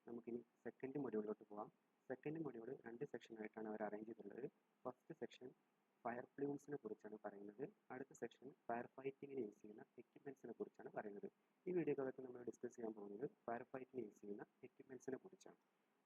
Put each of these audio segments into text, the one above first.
നമുക്കിനി സെക്കൻഡ് മൊഡ്യൂളിലോട്ട് പോകാം. Second module 2 സെക്ഷനായിട്ടാണ് അവർ arrange ചെയ്തിട്ടുള്ളത്. ഫസ്റ്റ് സെക്ഷൻ ഫയർ പ്ലൂംസിനെ കുറിച്ചാണ് പറയുന്നത്. അടുത്ത സെക്ഷൻ ഫയർ ഫൈറ്റിങ്ങിന് യൂസ് ചെയ്യുന്ന എക്യുപ്മെൻറ്റ്സിനെ കുറിച്ചാണ് പറയുന്നത്. ഈ വീഡിയോക്കകത്ത് നമ്മൾ ഡിസ്കസ് ചെയ്യാൻ പോകുന്നത് ഫയർ ഫൈറ്റിംഗ് യൂസ് ചെയ്യുന്ന എക്യുപ്മെൻറ്റ്സിനെ കുറിച്ചാണ്.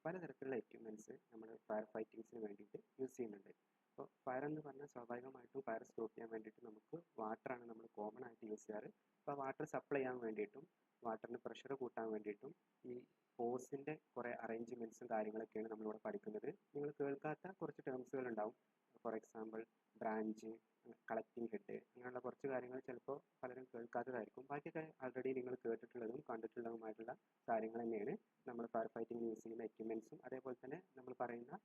പലതരത്തിലുള്ള എക്യുപ്മെൻറ്റ്സ് നമ്മൾ ഫയർ ഫൈറ്റിങ്സിന് വേണ്ടിയിട്ട് യൂസ് ചെയ്യുന്നുണ്ട്. അപ്പോൾ ഫയർ എന്ന് പറഞ്ഞാൽ സ്വാഭാവികമായിട്ടും ഫയർ സ്റ്റോപ്പ് ചെയ്യാൻ വേണ്ടിയിട്ട് നമുക്ക് വാട്ടറാണ് നമ്മൾ കോമൺ ആയിട്ട് യൂസ് ചെയ്യാറ്. അപ്പോൾ വാട്ടർ സപ്ലൈ ചെയ്യാൻ വേണ്ടിയിട്ടും വാട്ടറിന് പ്രഷർ കൂട്ടാൻ വേണ്ടിയിട്ടും ഈ ഹോസിൻ്റെ കുറേ അറേഞ്ച്മെൻറ്റ്സും കാര്യങ്ങളൊക്കെയാണ് നമ്മളിവിടെ പഠിക്കുന്നത്. നിങ്ങൾ കേൾക്കാത്ത കുറച്ച് ടേംസുകൾ ഉണ്ടാവും. For example branch, collecting head, അങ്ങനെയുള്ള കുറച്ച് കാര്യങ്ങൾ ചിലപ്പോൾ പലരും കേൾക്കാത്തതായിരിക്കും. ബാക്കിയൊക്കെ ആൾറെഡി നിങ്ങൾ കേട്ടിട്ടുള്ളതും കണ്ടിട്ടുള്ളതുമായിട്ടുള്ള കാര്യങ്ങൾ തന്നെയാണ് നമ്മൾ ഫയർ ഫൈറ്റിംഗ് യൂസ് ചെയ്യുന്ന എക്യുപ്മെൻറ്റ്സും. അതേപോലെ തന്നെ നമ്മൾ പറയുന്ന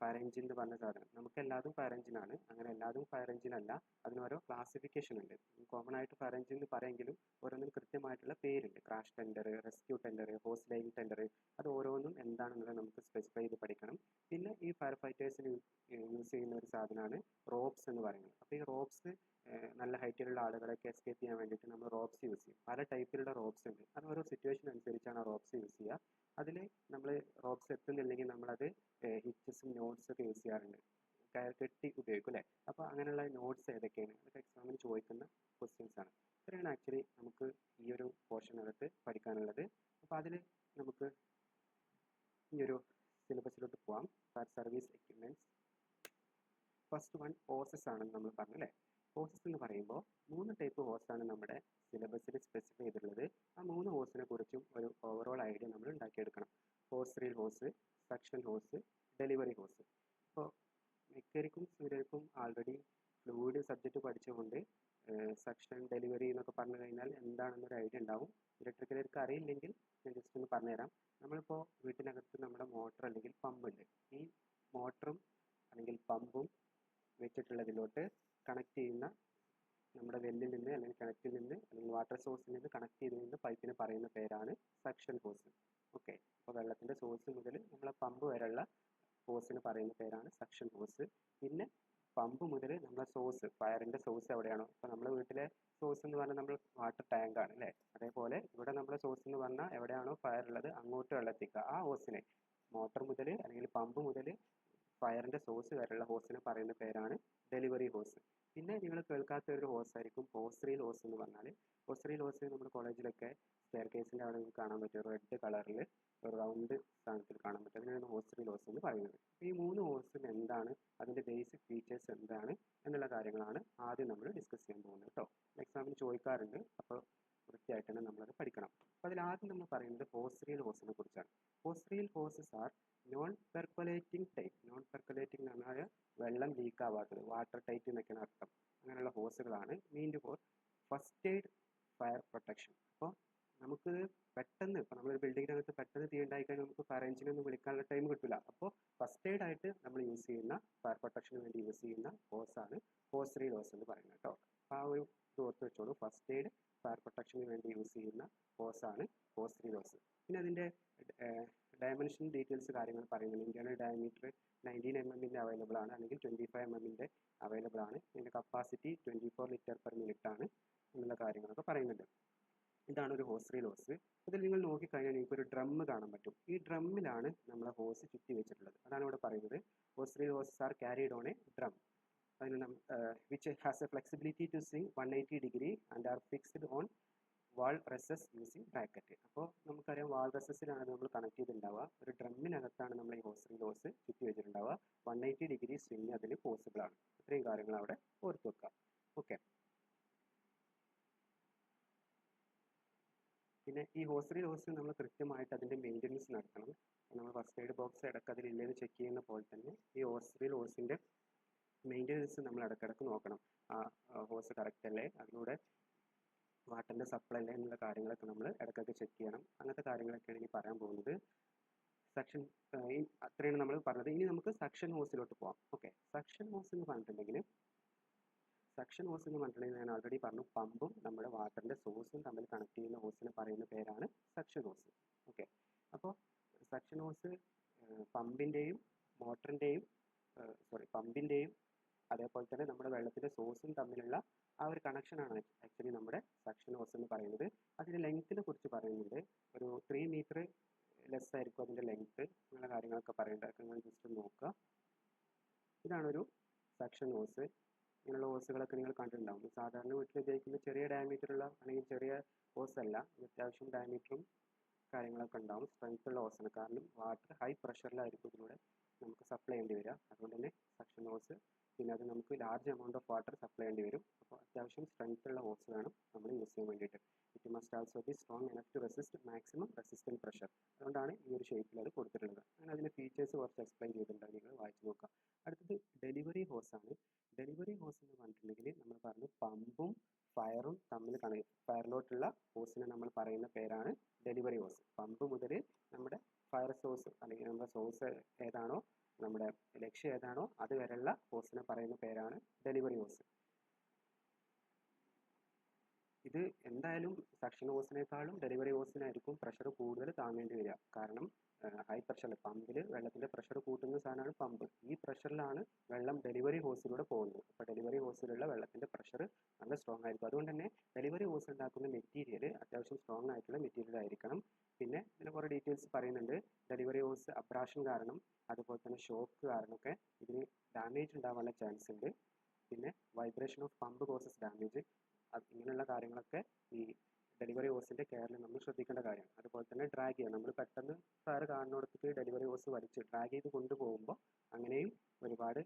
ഫയർ എഞ്ചിൻ എന്ന് പറഞ്ഞ സാധനം, നമുക്ക് എല്ലാതും ഫയർ എഞ്ചിനാണ്. അങ്ങനെ എല്ലാതും ഫയർ എഞ്ചിൻ അല്ല, അതിന് ഓരോ ക്ലാസിഫിക്കേഷൻ ഉണ്ട്. കോമൺ ആയിട്ട് ഫയർ എഞ്ചിൻ എന്ന് പറയുമെങ്കിലും ഓരോന്നിനും കൃത്യമായിട്ടുള്ള പേരുണ്ട്. ക്രാഷ് ടെൻഡർ, റെസ്ക്യൂ ടെൻഡർ, ഹോസ് ലൈൻ ടെൻഡർ, അത് ഓരോന്നും എന്താണെന്നുള്ളത് നമുക്ക് സ്പെസിഫൈ ചെയ്ത് പഠിക്കണം. പിന്നെ ഈ ഫയർ ഫൈറ്റേഴ്സിന് യൂസ് ചെയ്യുന്ന ഒരു സാധനമാണ് റോപ്സ് എന്ന് പറയുന്നത്. അപ്പോൾ ഈ റോപ്സ് നല്ല ഹൈറ്റിലുള്ള ആളുകളൊക്കെ എസ്കേപ്പ് ചെയ്യാൻ വേണ്ടിയിട്ട് നമ്മൾ റോപ്സ് യൂസ് ചെയ്യും. പല ടൈപ്പിലുള്ള റോപ്സ് ഉണ്ട്. അത് ഓരോ സിറ്റുവേഷൻ അനുസരിച്ചാണ് റോപ്സ് യൂസ് ചെയ്യുക. അതിൽ നമ്മൾ റോപ്സ് എത്തുന്നില്ലെങ്കിൽ നമ്മളത് ഹിച്ചസും നോട്ട്സും ഒക്കെ യൂസ് ചെയ്യാറുണ്ട്. കെട്ടി ഉപയോഗിക്കും അല്ലേ? അപ്പോൾ അങ്ങനെയുള്ള നോട്ട്സ് ഏതൊക്കെയാണ്, അതൊക്കെ എക്സാമിന് ചോദിക്കുന്ന ക്വസ്റ്റ്യൻസ് ആണ്. ഇത്രയാണ് ആക്ച്വലി നമുക്ക് ഈ ഒരു പോർഷനകത്ത് പഠിക്കാനുള്ളത്. അപ്പോൾ അതിൽ നമുക്ക് ഈ ഒരു സിലബസിലോട്ട് പോകാം. Fire service equipments. First one horse's ആണെന്ന് നമ്മൾ പറഞ്ഞു അല്ലേ? ഹോസസ് എന്ന് പറയുമ്പോൾ 3 ടൈപ്പ് ഹോസാണ് നമ്മുടെ സിലബസിൽ സ്പെസിഫൈ ചെയ്തിട്ടുള്ളത്. ആ 3 ഹോസിനെ കുറിച്ചും ഒരു ഓവറോൾ ഐഡിയ നമ്മൾ ഉണ്ടാക്കിയെടുക്കണം. ഹോസ് റീൽ ഹോസ്, സക്ഷൻ ഹോസ്, ഡെലിവറി ഹോസ്. ഇപ്പോൾ മിക്കവർക്കും സ്റ്റുഡൻറ്റും ആൾറെഡി ഫ്ലൂയിഡ് സബ്ജക്റ്റ് പഠിച്ചുകൊണ്ട് സക്ഷൻ, ഡെലിവറി എന്നൊക്കെ പറഞ്ഞു കഴിഞ്ഞാൽ എന്താണെന്നൊരു ഐഡിയ ഉണ്ടാവും. ഇലക്ട്രിക്കലേക്ക് അറിയില്ലെങ്കിൽ ഞാൻ ജസ്റ്റ് ഒന്ന് പറഞ്ഞുതരാം. നമ്മളിപ്പോൾ വീട്ടിനകത്ത് നമ്മുടെ മോട്ടർ അല്ലെങ്കിൽ പമ്പ് ഉണ്ട്. ഈ മോട്ടറും അല്ലെങ്കിൽ പമ്പും വെച്ചിട്ടുള്ളതിലോട്ട് കണക്ട് ചെയ്യുന്ന നമ്മുടെ വെല്ലിൽ നിന്ന് അല്ലെങ്കിൽ കിണറ്റിൽ നിന്ന് അല്ലെങ്കിൽ വാട്ടർ സോഴ്സിൽ നിന്ന് കണക്ട് ചെയ്ത് നിന്ന് പൈപ്പിന് പറയുന്ന പേരാണ് സക്ഷൻ ഹോസ്. ഓക്കെ, അപ്പോൾ വെള്ളത്തിൻ്റെ സോഴ്സ് മുതൽ നമ്മളെ പമ്പ് വരെയുള്ള ഹോസിന് പറയുന്ന പേരാണ് സക്ഷൻ ഹോസ്. പിന്നെ പമ്പ് മുതൽ നമ്മളെ സോഴ്സ്, ഫയറിൻ്റെ സോഴ്സ് എവിടെയാണോ, ഇപ്പോൾ നമ്മുടെ വീട്ടിലെ സോഴ്സ് എന്ന് പറഞ്ഞാൽ നമ്മൾ വാട്ടർ ടാങ്കാണ് അല്ലേ? അതേപോലെ ഇവിടെ നമ്മുടെ സോഴ്സ് എന്ന് പറഞ്ഞാൽ എവിടെയാണോ ഫയർ ഉള്ളത് അങ്ങോട്ട് വെള്ളത്തിക്കുക. ആ ഹോസിനെ മോട്ടർ മുതൽ അല്ലെങ്കിൽ പമ്പ് മുതൽ ഫയറിൻ്റെ സോഴ്സ് വരെയുള്ള ഹോസിനെ പറയുന്ന പേരാണ് ഡെലിവറി ഹോസ്. പിന്നെ നിങ്ങൾ കേൾക്കാത്ത ഒരു ഹോസ് ആയിരിക്കും ഹോസ് റീൽ ഹോസ് എന്ന് പറഞ്ഞാൽ. ഹോസ് റീൽ ഹോസ് നമ്മുടെ കോളേജിലൊക്കെ സ്റ്റെയർ കേസിൻ്റെ അവിടെ കാണാൻ പറ്റും. റെഡ് കളറിൽ ഒരു റൗണ്ട് സ്ഥാനത്തിൽ കാണാൻ പറ്റും. അതിനാണ് ഹോസ് റീൽ ഹോസ് എന്ന് പറയുന്നത്. ഈ 3 ഹോസും എന്താണ്, അതിൻ്റെ ബേസിക് ഫീച്ചേഴ്സ് എന്താണ് എന്നുള്ള കാര്യങ്ങളാണ് ആദ്യം നമ്മൾ ഡിസ്കസ് ചെയ്യാൻ പോകുന്നത് കേട്ടോ. എക്സാമിന് ചോദിക്കാറുണ്ട്, അപ്പോൾ വൃത്തിയായിട്ട് തന്നെ നമ്മളത് പഠിക്കണം. അപ്പോൾ അതിലാദ്യം നമ്മൾ പറയുന്നത് ഹോസ് റീൽ ഹോസിനെ കുറിച്ചാണ്. Hose reel hoses are non percolating type. Non percolating എന്ന് പറഞ്ഞാൽ വെള്ളം ലീക്ക് ആവാത്തത്, വാട്ടർ ടൈറ്റ് എന്നൊക്കെയാണ് അർത്ഥം. അങ്ങനെയുള്ള ഹോസുകളാണ് meant for first aid fire protection. അപ്പോൾ നമുക്ക് പെട്ടെന്ന്, ഇപ്പോൾ നമ്മളൊരു ബിൽഡിങ്ങിനകത്ത് പെട്ടെന്ന് തീ ഉണ്ടായിക്കഴിഞ്ഞാൽ നമുക്ക് ഫയർ എഞ്ചിനൊന്നും വിളിക്കാനുള്ള ടൈം കിട്ടില്ല. അപ്പോൾ ഫസ്റ്റ് എയ്ഡ് ആയിട്ട് നമ്മൾ യൂസ് ചെയ്യുന്ന ഫയർ പ്രൊട്ടക്ഷന് വേണ്ടി യൂസ് ചെയ്യുന്ന ഹോസാണ് ഹോസ് റീൽ ഹോസ് എന്ന് പറയുന്നത് കേട്ടോ. അപ്പോൾ ആ ഒരു ഇത് ഓർത്ത് വെച്ചോളൂ. ഫസ്റ്റ് എയ്ഡ് ഫയർ പ്രൊട്ടക്ഷന് വേണ്ടി യൂസ് ചെയ്യുന്ന ഹോസാണ് ഹോസ് റീൽ ഹോസ്. പിന്നെ അതിൻ്റെ ഡയമെൻഷൻ ഡീറ്റെയിൽസ് കാര്യങ്ങൾ പറയുന്നത് ഇന്റേണൽ ഡയമീറ്റർ 19 mm അവൈലബിൾ ആണ്, അല്ലെങ്കിൽ 25 mm അവൈലബിൾ ആണ്. ഇതിൻ്റെ കപ്പാസിറ്റി 24 ലിറ്റർ/മിനിറ്റ് ആണ് എന്നുള്ള കാര്യങ്ങളൊക്കെ പറയുന്നുണ്ട്. ഇതാണ് ഒരു ഹോസ് റീൽ ഹോസ്. ഇതിൽ നിങ്ങൾ നോക്കിക്കഴിഞ്ഞാൽ നിങ്ങൾക്ക് ഒരു ഡ്രം കാണാൻ പറ്റും. ഈ ഡ്രമ്മിലാണ് നമ്മളെ ഹോസ് ചുറ്റി വെച്ചിട്ടുള്ളത്. അതാണ് ഇവിടെ പറയുന്നത്. Hose reel hoses are carried on a drum which has a flexibility to swing 180 degree and are fixed on wall recess using bracket. അപ്പോൾ നമുക്കറിയാം വാൾ റെസസിലാണ് നമ്മൾ കണക്ട് ചെയ്തിട്ടുണ്ടാവുക. ഒരു ഡ്രമ്മിനകത്താണ് നമ്മൾ ഈ ഹോസ് റീൽ ഹോസ് ചുറ്റി വെച്ചിട്ടുണ്ടാവുക. 180 ഡിഗ്രി സ്വിംഗ് അതിൽ പോസിബിൾ ആണ്. ഇത്രയും കാര്യങ്ങൾ അവിടെ ഓർത്ത് വെക്കുക. ഓക്കെ, പിന്നെ ഈ ഹോസ് റീൽ ഹോസ് നമ്മൾ കൃത്യമായിട്ട് അതിൻ്റെ മെയിൻ്റനൻസ് നടത്തണം. നമ്മൾ ഫസ്റ്റ് എയ്ഡ് ബോക്സ് ഇടയ്ക്ക് അതിലില്ലെന്ന് ചെക്ക് ചെയ്യുന്ന പോലെ തന്നെ ഈ ഹോസ് റീൽ ഹോസിൻ്റെ മെയിൻ്റനൻസ് നമ്മൾ ഇടയ്ക്കിടയ്ക്ക് നോക്കണം. ആ ഹോസ് കറക്റ്റ് അല്ലേ, അതിലൂടെ വാട്ടറിൻ്റെ സപ്ലൈ അല്ലേ എന്നുള്ള കാര്യങ്ങളൊക്കെ നമ്മൾ ഇടയ്ക്കൊക്കെ ചെക്ക് ചെയ്യണം. അങ്ങനത്തെ കാര്യങ്ങളൊക്കെയാണ് ഇനി പറയാൻ പോകുന്നത്. സക്ഷൻ അത്രയാണ് നമ്മൾ പറഞ്ഞത്. ഇനി നമുക്ക് സക്ഷൻ ഹോസിലോട്ട് പോകാം. ഓക്കെ, സക്ഷൻ ഹോസ് എന്ന് പറഞ്ഞിട്ടുണ്ടെങ്കിൽ ഞാൻ ഓൾറെഡി പറഞ്ഞു, പമ്പും നമ്മുടെ വാട്ടറിൻ്റെ സോഴ്സും തമ്മിൽ കണക്ട് ചെയ്യുന്ന ഹോസിനെ പറയുന്ന പേരാണ് സക്ഷൻ ഹോസ്. ഓക്കെ, അപ്പോൾ സക്ഷൻ ഹോസ് പമ്പിൻ്റെയും പമ്പിൻ്റെയും അതേപോലെ തന്നെ നമ്മുടെ വെള്ളത്തിൻ്റെ സോഴ്സും തമ്മിലുള്ള ആ ഒരു കണക്ഷനാണ് ആക്ച്വലി നമ്മുടെ സക്ഷൻ ഹോസ് എന്ന് പറയുന്നത്. അതിൻ്റെ ലെങ്ത്തിനെ കുറിച്ച് പറയുന്നുണ്ട്. ഒരു 3 മീറ്റർ ലെസ് ആയിരിക്കും അതിൻ്റെ ലെങ്ത്ത്, അങ്ങനെയുള്ള കാര്യങ്ങളൊക്കെ പറയേണ്ടത്. നിങ്ങൾ ജസ്റ്റ് നോക്കുക. ഇതാണൊരു സക്ഷൻ ഹോസ്. ഇങ്ങനെയുള്ള ഹോസുകളൊക്കെ നിങ്ങൾ കണ്ടിട്ടുണ്ടാവും. സാധാരണ വീട്ടിൽ ഉപയോഗിക്കുന്ന ചെറിയ ഡയമീറ്ററുള്ള അല്ലെങ്കിൽ ചെറിയ ഹോസ് അല്ല, അത്യാവശ്യം ഡയമീറ്ററും കാര്യങ്ങളൊക്കെ ഉണ്ടാവും. സ്ട്രെങ്ത് ഉള്ള ഹോസാണ്. കാരണം വാട്ടർ ഹൈ പ്രഷറിലായിരിക്കും ഇതിലൂടെ നമുക്ക് സപ്ലൈ ചെയ്യേണ്ടി വരിക. അതുകൊണ്ട് തന്നെ സക്ഷൻ ഹോസ്, പിന്നെ അത് നമുക്ക് large amount of water supply ചെയ്യേണ്ടി വരും. അപ്പോൾ അത്യാവശ്യം സ്ട്രെങ്ത് ഉള്ള ഹോസ് വേണം നമ്മൾ യൂസ് ചെയ്യാൻ വേണ്ടിയിട്ട്. It must also be strong enough to resist maximum resistant pressure. അതുകൊണ്ടാണ് ഈ ഒരു ഷേപ്പിൽ അത് കൊടുത്തിട്ടുള്ളത്. അങ്ങനെ അതിൻ്റെ ഫീച്ചേഴ്സ് കുറച്ച് എക്സ്പ്ലെയിൻ ചെയ്തിട്ടുണ്ട്, നിങ്ങൾ വായിച്ച് നോക്കാം. അടുത്തത് ഡെലിവറി ഹോസാണ്. ഡെലിവറി ഹോസ് എന്ന് പറഞ്ഞിട്ടുണ്ടെങ്കിൽ നമ്മൾ പറഞ്ഞു പമ്പും ഫയറും തമ്മിൽ ഫയറിലോട്ടുള്ള ഹോസിനെ നമ്മൾ പറയുന്ന പേരാണ് ഡെലിവറി ഹോസ്. പമ്പ് മുതൽ നമ്മുടെ ഫയർ സോഴ്സ് അല്ലെങ്കിൽ നമ്മുടെ സോഴ്സ് ഏതാണോ, നമ്മുടെ ലക്ഷ്യം ഏതാണോ അത് വരെയുള്ള ഹോസിനെ പറയുന്ന പേരാണ് ഡെലിവറി ഹോസ്. ഇത് എന്തായാലും സക്ഷൻ ഹോസിനേക്കാളും ഡെലിവറി ഹോസിനായിരിക്കും പ്രഷർ കൂടുതൽ താങ്ങേണ്ടി വരിക. കാരണം ഹൈ പ്രഷറിൽ പമ്പിൽ വെള്ളത്തിൻ്റെ പ്രഷർ കൂട്ടുന്ന സാധനമാണ് പമ്പ്. ഈ പ്രഷറിലാണ് വെള്ളം ഡെലിവറി ഹോസിലൂടെ പോകുന്നത്. അപ്പോൾ ഡെലിവറി ഹോസിലുള്ള വെള്ളത്തിൻ്റെ പ്രഷർ നല്ല സ്ട്രോങ് ആയിരിക്കും. അതുകൊണ്ട് തന്നെ ഡെലിവറി ഹോസ് ഉണ്ടാക്കുന്ന മെറ്റീരിയൽ അത്യാവശ്യം സ്ട്രോങ് ആയിട്ടുള്ള മെറ്റീരിയൽ ആയിരിക്കണം. പിന്നെ ഇതിന് കുറേ ഡീറ്റെയിൽസ് പറയുന്നുണ്ട്. ഡെലിവറി ഹോസ് അബ്രാഷൻ കാരണം, അതുപോലെ തന്നെ ഷോക്ക് കാരണമൊക്കെ ഇതിന് ഡാമേജ് ഉണ്ടാവാനുള്ള ചാൻസ് ഉണ്ട്. പിന്നെ vibration of pump causes damage. ഇങ്ങനെയുള്ള കാര്യങ്ങളൊക്കെ ഈ ഡെലിവറി ഹോസിൻ്റെ കെയറിൽ നമ്മൾ ശ്രദ്ധിക്കേണ്ട കാര്യമാണ്. അതുപോലെ തന്നെ ഡ്രാഗ് ചെയ്യുക, നമ്മൾ പെട്ടെന്ന് ഫയർ കാണുന്നിടത്തേക്ക് ഡെലിവറി ഹോസ് വലിച്ച് ഡ്രാഗ് ചെയ്ത് കൊണ്ടുപോകുമ്പോൾ അങ്ങനെയും ഒരുപാട്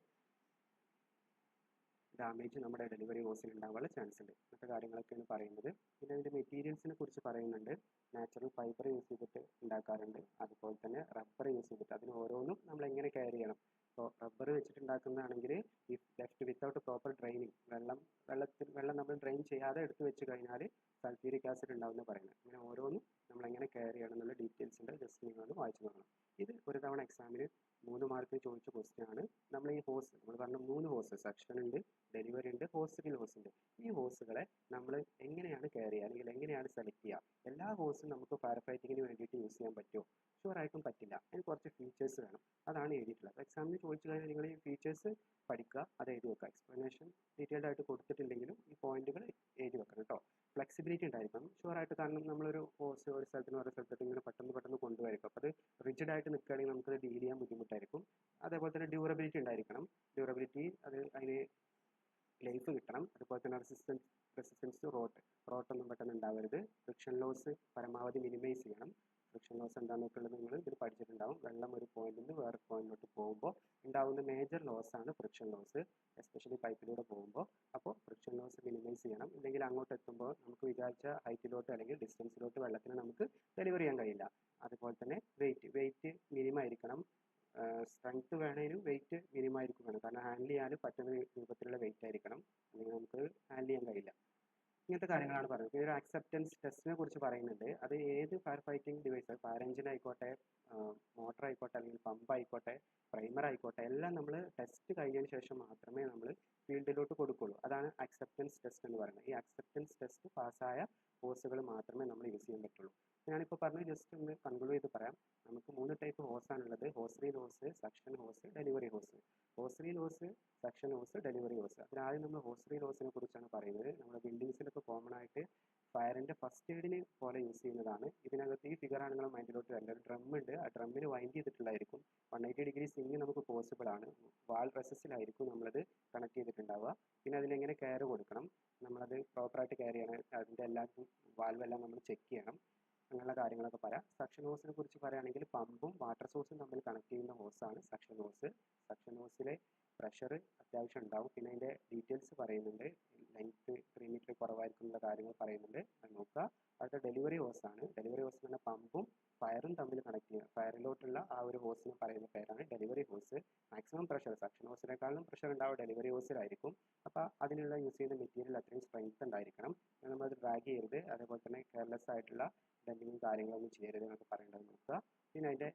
ഡാമേജ് നമ്മുടെ ഡെലിവറി ഹോസിൽ ഉണ്ടാവാനുള്ള ചാൻസ് ഉണ്ട്. ഇങ്ങനത്തെ കാര്യങ്ങളൊക്കെയാണ് പറയുന്നത്. പിന്നെ അതിൻ്റെ മെറ്റീരിയൽസിനെ കുറിച്ച് പറയുന്നുണ്ട്. നാച്ചുറൽ ഫൈബർ യൂസ് ചെയ്തിട്ട് ഉണ്ടാക്കാറുണ്ട്, അതുപോലെ തന്നെ റബ്ബർ യൂസ് ചെയ്തിട്ട്. അതിന് ഓരോന്നും നമ്മൾ എങ്ങനെ കെയർ ചെയ്യണം. ഇപ്പോൾ റബ്ബർ വെച്ചിട്ട് ഉണ്ടാക്കുന്നതാണെങ്കിൽ ഈ ലെഫ്റ്റ് വിത്തൗട്ട് പ്രോപ്പർ ഡ്രെയിനിങ്, വെള്ളം നമ്മൾ ഡ്രെയിൻ ചെയ്യാതെ എടുത്ത് വെച്ച് കഴിഞ്ഞാൽ സൾഫ്യൂരിക് ആസിഡ് ഉണ്ടാവുമെന്ന് പറയുന്നത്. അങ്ങനെ ഓരോന്നും നമ്മൾ എങ്ങനെ കെയർ ചെയ്യണം എന്നുള്ള ഡീറ്റെയിൽസ് ഉണ്ട്. ജസ്റ്റ് നിങ്ങളൊന്ന് വായിച്ചു നോക്കണം. ഇത് ഒരു തവണ എക്സാമിന് 3 മാർക്കിന് ചോദിച്ച ക്വസ്റ്റ്യൻ ആണ്. നമ്മൾ ഈ ഹോസ്, നമ്മൾ പറഞ്ഞ 3 ഹോസ്, സെക്ഷൻ ഉണ്ട്, ഡെലിവറി ഉണ്ട്, ഹോസ്പിറ്റൽ ഹോസ് ഉണ്ട്. ഈ ഹോസുകളെ നമ്മൾ എങ്ങനെയാണ് കെയർ ചെയ്യുക അല്ലെങ്കിൽ എങ്ങനെയാണ് സെലക്ട് ചെയ്യുക? എല്ലാ ഹോസും നമുക്ക് ഫയർ ഫൈറ്റിങ്ങിന് വേണ്ടിയിട്ട് യൂസ് ചെയ്യാൻ പറ്റുമോ? ഷുവറായിട്ടും പറ്റില്ല. അതിന് കുറച്ച് ഫീച്ചേഴ്സ് വേണം. അതാണ് എഴുതിയിട്ടുള്ളത്. അപ്പോൾ എക്സാമിന് ചോദിച്ചു കഴിഞ്ഞാൽ നിങ്ങൾ ഈ ഫീച്ചേഴ്സ് പഠിക്കുക, അത് എഴുതി വെക്കുക. എക്സ്പ്ലനേഷൻ ഡീറ്റെയിൽഡ് ആയിട്ട് കൊടുത്തിട്ടില്ലെങ്കിലും ഈ പോയിന്റുകൾ എഴുതി വെക്കണം കേട്ടോ. ഫ്ലെക്സിബിലിറ്റി ഉണ്ടായിരിക്കണം ഷുവറായിട്ട്. കാരണം നമ്മളൊരു ഹോസ് ഒരു സ്ഥലത്തിന് ഓരോ സ്ഥലത്തോട്ട് ഇങ്ങനെ പെട്ടെന്ന് കൊണ്ടുവരും. അപ്പോൾ അത് റിജിഡ് ആയിട്ട് നിൽക്കുകയാണെങ്കിൽ നമുക്കത് ഡീൽ ചെയ്യാൻ ബുദ്ധിമുട്ടായിരിക്കും. അതേപോലെ തന്നെ ഡ്യൂറബിലിറ്റി ഉണ്ടായിരിക്കണം. ഡ്യൂറബിലിറ്റി അതിന് ലൈഫ് കിട്ടണം. അതുപോലെ തന്നെ റെസിസ്റ്റൻസ് ടു റോട്ടൊന്നും പെട്ടെന്ന് ഉണ്ടാവരുത്. ഫ്രിക്ഷൻ ലോസ് പരമാവധി മിനിമൈസ് ചെയ്യണം. ഫ്രിക്ഷൻ ലോസ് എന്താണെന്നൊക്കെ ഉള്ളത് നിങ്ങൾ ഇതിൽ പഠിച്ചിട്ടുണ്ടാവും. വെള്ളം ഒരു പോയിന്റിൽ നിന്ന് വേറെ പോയിന്റിലോട്ട് പോകുമ്പോൾ ഉണ്ടാകുന്ന മേജർ ലോസാണ് ഫ്രിക്ഷൻ ലോസ്, എസ്പെഷ്യലി പൈപ്പിലൂടെ പോകുമ്പോൾ. അപ്പോൾ ഫ്രിക്ഷൻ ലോസ് മിനിമൈസ് ചെയ്യണം. ഇല്ലെങ്കിൽ അങ്ങോട്ട് എത്തുമ്പോൾ നമുക്ക് വിചാരിച്ച ഹൈറ്റിലോട്ട് അല്ലെങ്കിൽ ഡിസ്റ്റൻസിലോട്ട് വെള്ളത്തിന് നമുക്ക് ഡെലിവർ ചെയ്യാൻ കഴിയില്ല. അതുപോലെ തന്നെ വെയിറ്റ് മിനിമം ആയിരിക്കണം. സ്ട്രെങ്ത് വേണമെങ്കിലും വെയിറ്റ് മിനിമം ആയിരിക്കും വേണം. കാരണം ഹാൻഡിൽ ചെയ്യാൻ പറ്റുന്ന രൂപത്തിലുള്ള വെയിറ്റ് ആയിരിക്കണം, അല്ലെങ്കിൽ നമുക്ക് ഹാൻഡിൽ ചെയ്യാൻ കഴിയില്ല. ഇങ്ങനത്തെ കാര്യങ്ങളാണ് പറയുന്നത്. ഒരു അക്സെപ്റ്റൻസ് ടെസ്റ്റിനെ കുറിച്ച് പറയുന്നുണ്ട്. അത് ഏത് fire fighting device, fire engine ആയിക്കോട്ടെ, മോട്ടർ ആയിക്കോട്ടെ, അല്ലെങ്കിൽ പമ്പ് ആയിക്കോട്ടെ, പ്രൈമർ ആയിക്കോട്ടെ, എല്ലാം നമ്മൾ ടെസ്റ്റ് കഴിഞ്ഞതിന് ശേഷം മാത്രമേ നമ്മൾ ഫീൽഡിലോട്ട് കൊടുക്കുള്ളൂ. അതാണ് അക്സെപ്റ്റൻസ് ടെസ്റ്റ് എന്ന് പറയുന്നത്. ഈ അക്സെപ്റ്റൻസ് ടെസ്റ്റ് പാസ്സായ ഹോസുകൾ മാത്രമേ നമ്മൾ യൂസ് ചെയ്യാൻ പറ്റുള്ളൂ. ഞാനിപ്പോൾ പറഞ്ഞ് ജസ്റ്റ് ഒന്ന് കൺക്ലൂഡ് ചെയ്ത് പറയാം. നമുക്ക് 3 ടൈപ്പ് ഹോസാണുള്ളത്: ഹോസ് റീൽ ഹോസ്, സക്ഷൻ ഹോസ്, ഡെലിവറി ഹോസ്. ഹോസ് റീൽ ഹോസ്, സക്ഷൻ ഹോസ്, ഡെലിവറി ഹോസ്. അതിനാദ്യം നമ്മൾ ഹോസ് റീൽ ഹോസിനെ കുറിച്ചാണ് പറയുന്നത്. നമ്മുടെ ബിൽഡിങ്സിലൊക്കെ കോമൺ ആയിട്ട് ഫയറിൻ്റെ ഫസ്റ്റ് എയ്ഡിന് പോലെ യൂസ് ചെയ്യുന്നതാണ്. ഇതിനകത്ത് ഈ ഫിഗറാണ് നിങ്ങൾ മൈൻഡിലോട്ട് വരേണ്ടത്. ഒരു ഡ്രം ഉണ്ട്, ആ ഡ്രമ്മിൽ വൈൻഡ് ചെയ്തിട്ടുള്ളതായിരിക്കും. 180 ഡിഗ്രി സ്വിങ് നമുക്ക് പോസിബിൾ ആണ്. വാൾ റെസസിലായിരിക്കും നമ്മളത് കണക്ട് ചെയ്തിട്ടുണ്ടാവുക. പിന്നെ അതിനെങ്ങനെ കെയർ കൊടുക്കണം, നമ്മളത് പ്രോപ്പറായിട്ട് കെയർ ചെയ്യണം. അതിൻ്റെ എല്ലാവർക്കും വാൽവെല്ലാം നമ്മൾ ചെക്ക് ചെയ്യണം. അങ്ങനെയുള്ള കാര്യങ്ങളൊക്കെ പറയാം. സക്ഷൻ ഹോസിനെ കുറിച്ച് പറയുകയാണെങ്കിൽ പമ്പും വാട്ടർ സോഴ്സും തമ്മിൽ കണക്ട് ചെയ്യുന്ന ഹോസാണ് സക്ഷൻ ഹോസ്. സക്ഷൻ ഹോസിലെ പ്രഷർ അത്യാവശ്യം ഉണ്ടാവും. പിന്നെ അതിൻ്റെ ഡീറ്റെയിൽസ് പറയുന്നുണ്ട്. ലെങ്ത്ത് 3 മീറ്റർ കുറവായിരിക്കും എന്നുള്ള കാര്യങ്ങൾ പറയുന്നുണ്ട്, അത് നോക്കുക. അടുത്ത ഡെലിവറി ഹോസാണ്. ഡെലിവറി ഹോസ് എന്ന് പറഞ്ഞാൽ പമ്പും ഫയറും തമ്മിൽ കണക്ട് ചെയ്യുക. ഫയറിലോട്ടുള്ള ആ ഒരു ഹോസിന് പറയുന്ന പേരാണ് ഡെലിവറി ഹോസ്. മാക്സിമം പ്രഷർ സക്ഷൻ ഹോസിനേക്കാളും പ്രഷർ ഉണ്ടാവുക ഡെലിവറി ഹോസിലായിരിക്കും. അപ്പോൾ അതിനുള്ള യൂസ് ചെയ്യുന്ന മെറ്റീരിയൽ അത്രയും സ്ട്രെങ്ത് ഉണ്ടായിരിക്കണം. നമ്മളത് ഡ്രാഗ് ചെയ്യരുത്. അതേപോലെ തന്നെ കെയർലെസ് ആയിട്ടുള്ള ഡെൻറ്റിങ്ങും കാര്യങ്ങളൊന്നും ചെയ്യരുത് എന്നൊക്കെ പറയേണ്ടത് നോക്കുക. പിന്നെ അതിൻ്റെ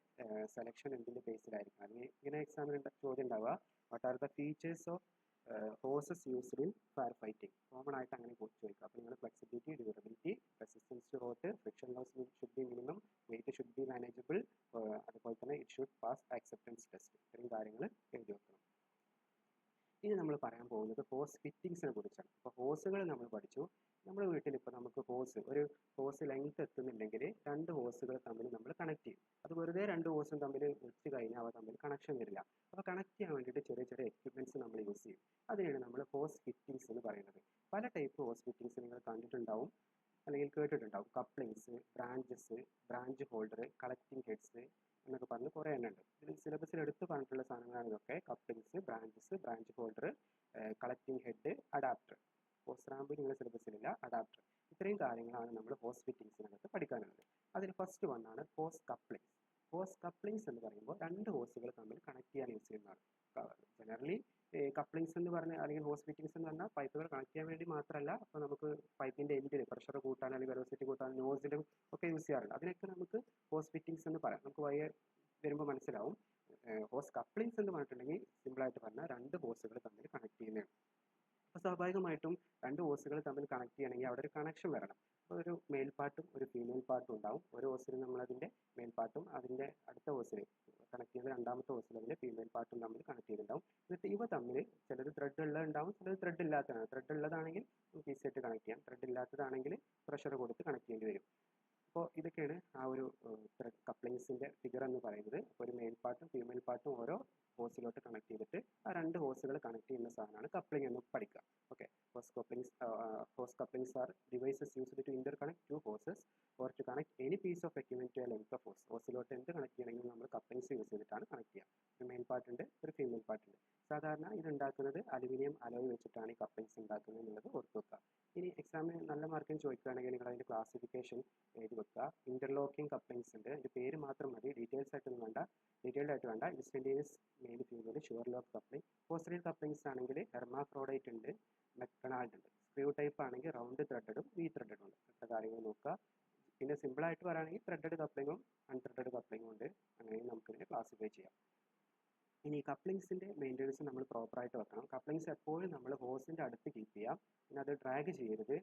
സെലക്ഷൻ എന്തിൻ്റെ ബേസിലായിരിക്കും, അല്ലെങ്കിൽ ഇങ്ങനെ എക്സാമിന് ചോദ്യം ഉണ്ടാവുക: what are the features of hoses used in fire fighting? Common ആയിട്ട് അങ്ങനെ ചോദിക്കുക. അപ്പോൾ നിങ്ങൾ flexibility, durability, resistance to rot, friction loss should be minimum, weight should be manageable, അതുപോലെ തന്നെ it should pass acceptance test. ഇത്രയും കാര്യങ്ങൾ എഴുതി വെക്കണം. ഇനി നമ്മൾ പറയാൻ പോകുന്നത് ഹോസ് ഫിറ്റിങ്സിനെ കുറിച്ചാണ്. അപ്പോൾ ഹോസുകൾ നമ്മൾ പഠിച്ചു. നമ്മുടെ വീട്ടിൽ ഇപ്പോൾ നമുക്ക് ഒരു ഹോസ് ലെങ്ത് എത്തുന്നില്ലെങ്കിൽ രണ്ട് ഹോസുകൾ തമ്മിൽ നമ്മൾ കണക്ട് ചെയ്യും. അത് വെറുതെ രണ്ട് ഹോസും തമ്മിൽ വെച്ച് കഴിഞ്ഞാൽ അവ തമ്മിൽ കണക്ഷൻ വരില്ല. അപ്പോൾ കണക്ട് ചെയ്യാൻ വേണ്ടിയിട്ട് ചെറിയ ചെറിയ എക്യുപ്മെൻറ്റ്സ് നമ്മൾ യൂസ് ചെയ്യും. അതിനാണ് നമ്മൾ ഹോസ് ഫിറ്റിങ്സ് എന്ന് പറയുന്നത്. പല ടൈപ്പ് ഹോസ് ഫിറ്റിങ്സ് നിങ്ങൾ കണ്ടിട്ടുണ്ടാവും അല്ലെങ്കിൽ കേട്ടിട്ടുണ്ടാവും. Couplings, branches, branch holder, collecting heads എന്നൊക്കെ പറഞ്ഞ് കുറേ എണ്ണം ഉണ്ട്. ഇതിൽ സിലബസിൽ എടുത്ത് പറഞ്ഞിട്ടുള്ള സാധനങ്ങളാണ് ഇതൊക്കെ. Couplings, branches, branch holder, collecting head, adapter. Hose ramp നിങ്ങളുടെ സിലബസിലില്ല, അഡാപ്റ്റർ. ഇത്രയും കാര്യങ്ങളാണ് നമ്മൾ ഹോസ് ഫിറ്റിങ്സിനകത്ത് പഠിക്കാനുള്ളത്. അതിൽ ഫസ്റ്റ് വണ്ണാണ് ഹോസ് കപ്ലിങ്സ്. ഹോസ് കപ്ലിങ്സ് എന്ന് പറയുമ്പോൾ രണ്ട് ഹോസുകൾ തമ്മിൽ കണക്ട് ചെയ്യാൻ യൂസ് ചെയ്യുന്നതാണ്. ജനറലി കപ്ലിങ്സ് എന്ന് പറഞ്ഞാൽ അല്ലെങ്കിൽ ഹോസ് ഫിറ്റിങ്സ് എന്ന് പറഞ്ഞാൽ പൈപ്പുകൾ കണക്ട് ചെയ്യാൻ വേണ്ടി മാത്രമല്ല, അപ്പോൾ നമുക്ക് പൈപ്പിൻ്റെ എൻഡിൽ പ്രഷർ കൂട്ടാൻ അല്ലെങ്കിൽ വെലോസിറ്റി കൂട്ടാൻ നോസിലും ഒക്കെ യൂസ് ചെയ്യാറുണ്ട്. അതിനൊക്കെ നമുക്ക് ഹോസ് ഫിറ്റിങ്സ് എന്ന് പറയാം. നമുക്ക് വഴിയെ വരുമ്പോൾ മനസ്സിലാവും. ഹോസ് കപ്ലിങ്സ് എന്ന് പറഞ്ഞിട്ടുണ്ടെങ്കിൽ സിമ്പിളായിട്ട് പറഞ്ഞാൽ രണ്ട് ഹോസുകൾ തമ്മിൽ കണക്ട് ചെയ്യുന്നതാണ്. അപ്പോൾ സ്വാഭാവികമായിട്ടും രണ്ട് ഹോസുകൾ തമ്മിൽ കണക്ട് ചെയ്യണമെങ്കിൽ അവിടെ ഒരു കണക്ഷൻ വരണം. അപ്പോൾ ഒരു മെയിൽപാട്ടും ഒരു ഫീമെയിൽ പാർട്ടും ഉണ്ടാവും. ഒരു ഹോസിൽ നമ്മളതിൻ്റെ മെയിൽപാട്ടും അതിൻ്റെ അടുത്ത ഹോസിൽ കണക്ട് ചെയ്യുന്ന രണ്ടാമത്തെ ഹോസിൽ അതിൻ്റെ ഫീമെയിൽ പാർട്ടും തമ്മിൽ കണക്ട് ചെയ്തിട്ടുണ്ടാവും. എന്നിട്ട് ഇവ തമ്മിൽ ചിലത് ത്രെഡ് ഉള്ളതുണ്ടാവും, ചിലത് ത്രെഡ് ഇല്ലാത്തതാണ്. ത്രെഡ് ഉള്ളതാണെങ്കിൽ നമുക്ക് ഈസിയായിട്ട് കണക്ട് ചെയ്യാം. ത്രെഡ് ഇല്ലാത്തതാണെങ്കിൽ പ്രഷർ കൊടുത്ത് കണക്ട് ചെയ്യേണ്ടി വരും. അപ്പോൾ ഇതൊക്കെയാണ് ആ ഒരു ത്രെഡ് കപ്ലിങ്സിൻ്റെ ഫിഗർ എന്ന് പറയുന്നത്. അപ്പോൾ ഒരു മെയിൽ പാർട്ടും ഫീമെയിൽ പാർട്ടും ഓരോ ഹോസിലോട്ട് കണക്ട് ചെയ്തിട്ട് ആ രണ്ട് ഹോസുകൾ കണക്ട് ചെയ്യുന്ന സാധനമാണ് കപ്ലിംഗ് എന്ന് പഠിക്കുക. Okay, hose couplings are devices used to interconnect two hoses or to connect any piece of equipment to a length of hose. ഹോസിലോട്ട് എന്ത് കണക്ട് ചെയ്യണമെങ്കിലും നമ്മൾ കപ്ലിങ്സ് യൂസ് ചെയ്തിട്ടാണ് കണക്ട് ചെയ്യുക. ഒരു മെയിൽ പാർട്ടുണ്ട്, ഒരു ഫീമെയിൽ പാർട്ടുണ്ട്. സാധാരണ ഇത് ഉണ്ടാക്കുന്നത് അലുമിനിയം അലോയ് വെച്ചിട്ടാണ് ഈ കപ്ലിങ്സ് ഉണ്ടാക്കുന്നത് എന്നുള്ളത് ഓർത്ത് വെക്കുക. ഇനി എക്സാമിന് നല്ല മാർക്കിന് ചോദിക്കുകയാണെങ്കിൽ നിങ്ങൾ അതിൻ്റെ ക്ലാസിഫിക്കേഷൻ എഴുതി വെക്കുക. ഇന്റർലോക്കിംഗ് കപ്ലിങ്സ് ഉണ്ട്, അതിൻ്റെ പേര് മാത്രം മതി, ഡീറ്റെയിൽഡ് ആയിട്ട് വേണ്ട. Instantaneous male female sure lock coupling. Postural couplings ആണെങ്കിൽ ഹെർമാഫ്രോഡൈറ്റ് ഉണ്ട്, മെക്കഡോണാൾഡ് ഉണ്ട്. സ്ക്രൂ ടൈപ്പ് ആണെങ്കിൽ റൗണ്ട് ത്രെഡഡും വി ത്രെഡഡും ഉണ്ട്. അടുത്ത കാര്യങ്ങൾ നോക്കുക. പിന്നെ സിമ്പിളായിട്ട് പറയുകയാണെങ്കിൽ ത്രെഡഡ് കപ്ലിങ്ങും അൺത്രെഡഡ് കപ്ലിങ്ങും ഉണ്ട്. അങ്ങനെ നമുക്കിതിനെ ക്ലാസിഫൈ ചെയ്യാം. ഇനി കപ്ലിങ്സിൻ്റെ മെയിൻ്റെനൻസ് നമ്മൾ പ്രോപ്പറായിട്ട് വെക്കണം. കപ്ലിങ്സ് എപ്പോഴും നമ്മൾ ഹോസിൻ്റെ അടുത്ത് കീപ്പ് ചെയ്യാം. പിന്നെ അത് ഡ്രാഗ് ചെയ്യരുത്,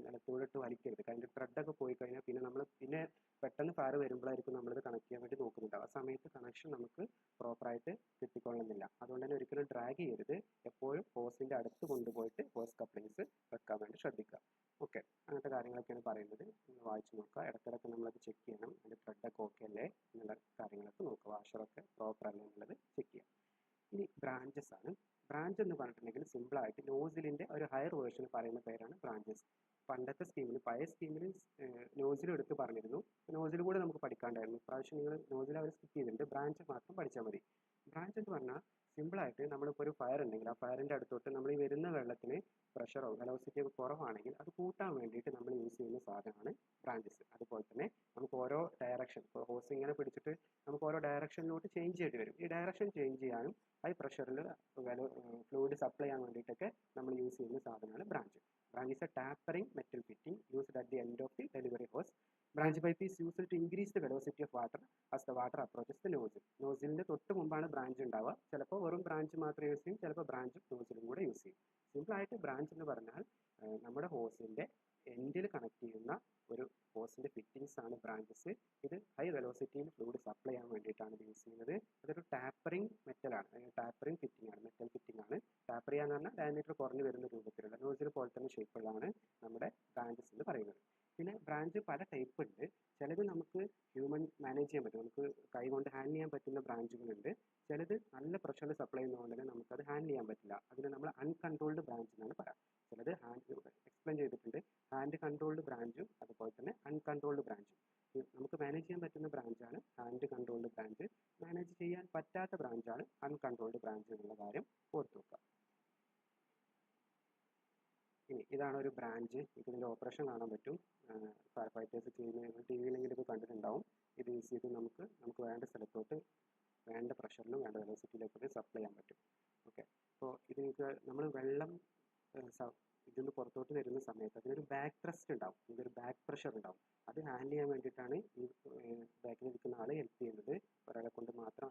നിലത്തോടിട്ട് വലിക്കരുത്. അതിൻ്റെ ത്രെഡൊക്കെ പോയി കഴിഞ്ഞാൽ പിന്നെ പെട്ടെന്ന് ഫയർ വരുമ്പോഴായിരിക്കും നമ്മളത് കണക്ട് ചെയ്യാൻ വേണ്ടി നോക്കുന്നുണ്ടാവും. ആ സമയത്ത് കണക്ഷൻ നമുക്ക് പ്രോപ്പറായിട്ട് കിട്ടിക്കൊള്ളുന്നില്ല. അതുകൊണ്ട് തന്നെ ഒരിക്കലും ഡ്രാഗ് ചെയ്യരുത്. എപ്പോഴും ഹോസിൻ്റെ അടുത്ത് കൊണ്ടുപോയിട്ട് ഹോസ് കപ്ലിങ്സ് വെക്കാൻ വേണ്ടി ശ്രദ്ധിക്കുക. ഓക്കെ, അങ്ങനത്തെ കാര്യങ്ങളൊക്കെയാണ് പറയുന്നത്. നിങ്ങൾ വായിച്ച് നോക്കുക. ഇടയ്ക്കിടയ്ക്ക് നമ്മളത് ചെക്ക് ചെയ്യണം. അതിൻ്റെ ത്രെഡൊക്കെ ഓക്കെ അല്ലേ എന്നുള്ള കാര്യങ്ങളൊക്കെ നോക്കുക. വാഷറൊക്കെ പ്രോപ്പർ അല്ലേ എന്നുള്ളത് ചെക്ക് ചെയ്യാം. ഇനി ബ്രാഞ്ചസ് ആണ്. ബ്രാഞ്ച് എന്ന് പറഞ്ഞിട്ടുണ്ടെങ്കിൽ സിമ്പിളായിട്ട് നോസിലിൻ്റെ ഒരു ഹയർ വേർഷൻ പറയുന്ന പേരാണ് ബ്രാഞ്ചസ്. പണ്ടത്തെ സ്കീമിൽ, പഴയ സ്കീമിൽ നോസിൽ എടുത്ത് പറഞ്ഞിരുന്നു. നോസിൽ കൂടെ നമുക്ക് പഠിക്കാണ്ടായിരുന്നു. ഇപ്രാവശ്യം നിങ്ങൾ നോസിൽ അവർ സ്കിപ്പ് ചെയ്തിട്ടുണ്ട്. ബ്രാഞ്ച് മാത്രം പഠിച്ചാൽ മതി. ബ്രാഞ്ച് എന്ന് പറഞ്ഞാൽ സിമ്പിളായിട്ട് നമ്മളിപ്പോൾ ഒരു ഫയർ ഉണ്ടെങ്കിൽ ആ ഫയറിൻ്റെ അടുത്തോട്ട് നമ്മൾ ഈ വരുന്ന വെള്ളത്തിന് പ്രഷറോ വെലോസിറ്റിയോ കുറവാണെങ്കിൽ അത് കൂട്ടാൻ വേണ്ടിയിട്ട് നമ്മൾ യൂസ് ചെയ്യുന്ന സാധനമാണ് ബ്രാഞ്ചസ്. അതുപോലെ തന്നെ നമുക്ക് ഓരോ ഡയറക്ഷൻ, ഇപ്പോൾ ഹോസ് ഇങ്ങനെ പിടിച്ചിട്ട് നമുക്ക് ഓരോ ഡയറക്ഷനിലോട്ട് ചേഞ്ച് ചെയ്യേണ്ടി വരും. ഈ ഡയറക്ഷൻ ചേഞ്ച് ചെയ്യാനും ഹൈ പ്രഷറിൽ ഫ്ലൂയിഡ് സപ്ലൈ ചെയ്യാൻ വേണ്ടിയിട്ടൊക്കെ നമ്മൾ യൂസ് ചെയ്യുന്ന സാധനമാണ് branch. Branch is a tapering metal fitting used at the end of the delivery hose. Branch pipe is used to increase the velocity of water as the water approaches the nozzle. നോസിലിൻ്റെ തൊട്ട് മുമ്പാണ് branch ഉണ്ടാവുക. ചിലപ്പോൾ വെറും branch മാത്രം use ചെയ്യും, ചിലപ്പോൾ ബ്രാഞ്ചും നോസിലും കൂടെ use ചെയ്യും. സിമ്പിളായിട്ട് ബ്രാഞ്ച് എന്ന് പറഞ്ഞാൽ നമ്മുടെ ഹോസിൻ്റെ എൻഡിൽ കണക്ട് ചെയ്യുന്ന ഒരു ഹോസിൻ്റെ ഫിറ്റിങ്സ് ആണ് ബ്രാഞ്ചസ്. ഇത് ഹൈ വെലോസിറ്റിയിൽ ഫ്ലൂയിഡ് സപ്ലൈ ചെയ്യാൻ വേണ്ടിയിട്ടാണ് ഇത് യൂസ് ചെയ്യുന്നത്. അതൊരു ടാപ്പറിംഗ് മെറ്റലാണ്, ടാപ്പറിംഗ് ഫിറ്റിംഗ് ആണ്, മെറ്റൽ ഫിറ്റിംഗ് ആണ്. ടാപ്പർ ചെയ്യാന്ന് പറഞ്ഞാൽ ഡയമീറ്റർ കുറഞ്ഞു വരുന്ന രൂപത്തിലുള്ള നോസിൽ പോലെ തന്നെ ഷേപ്പുകളാണ് നമ്മുടെ ബ്രാഞ്ചസ് എന്ന് പറയുന്നത്. പിന്നെ ബ്രാഞ്ച് പല ടൈപ്പ് ഉണ്ട്. ചിലത് നമുക്ക് ഹ്യൂമൻ മാനേജ് ചെയ്യാൻ പറ്റും, നമുക്ക് കൈ കൊണ്ട് ഹാൻഡിൽ ചെയ്യാൻ പറ്റുന്ന ബ്രാഞ്ചുകളുണ്ട്. ചിലത് നല്ല പ്രഷറിൽ സപ്ലൈ ചെയ്യുന്നതുകൊണ്ട് തന്നെ നമുക്കത് ഹാൻഡിൽ ചെയ്യാൻ പറ്റില്ല. അതിന് നമ്മൾ അൺകൺട്രോൾഡ് ബ്രാഞ്ച് എന്നാണ് പറയാം. ചിലത് എക്സ്പ്ലെയിൻ ചെയ്തിട്ടുണ്ട്. ഹാൻഡ് കൺട്രോൾഡ് ബ്രാഞ്ചും അതുപോലെ തന്നെ അൺകൺട്രോൾഡ് ബ്രാഞ്ചും. നമുക്ക് മാനേജ് ചെയ്യാൻ പറ്റുന്ന ബ്രാഞ്ചാണ് ഹാൻഡ് കൺട്രോൾഡ് ബ്രാഞ്ച്. മാനേജ് ചെയ്യാൻ പറ്റാത്ത ബ്രാഞ്ചാണ് അൺകൺട്രോൾഡ് ബ്രാഞ്ച് എന്നുള്ള കാര്യം ഓർത്ത് വെക്കുക. ഇനി ഇതാണ് ഒരു ബ്രാഞ്ച്. ഇതിൻ്റെ ഓപ്പറേഷൻ കാണാൻ പറ്റും. ഫയർ ഫൈറ്റേഴ്സ് ചെയ്യുന്ന ടി വിയിലെങ്കിലൊക്കെ കണ്ടിട്ടുണ്ടാവും. ഇത് യൂസ് ചെയ്ത് നമുക്ക് വേണ്ട സ്ഥലത്തോട്ട് വേണ്ട പ്രഷറിലും വേണ്ട വെലോസിറ്റിയിലേക്കൊക്കെ സപ്ലൈ ചെയ്യാൻ പറ്റും. ഓക്കെ, അപ്പോൾ ഇത് നമ്മൾ വെള്ളം ഇതിന്ന് പുറത്തോട്ട് വരുന്ന സമയത്ത് അതിനൊരു ബാക്ക് ത്രസ്റ്റ് ഉണ്ടാവും, ഇതൊരു ബാക്ക് പ്രഷർ ഉണ്ടാവും. അത് ഹാൻഡിൽ ചെയ്യാൻ വേണ്ടിയിട്ടാണ് ഈ ബാക്കിൽ ഇരിക്കുന്ന ആളെ ഹെൽപ്പ് ചെയ്യുന്നത്. ഒരാളെ കൊണ്ട് മാത്രം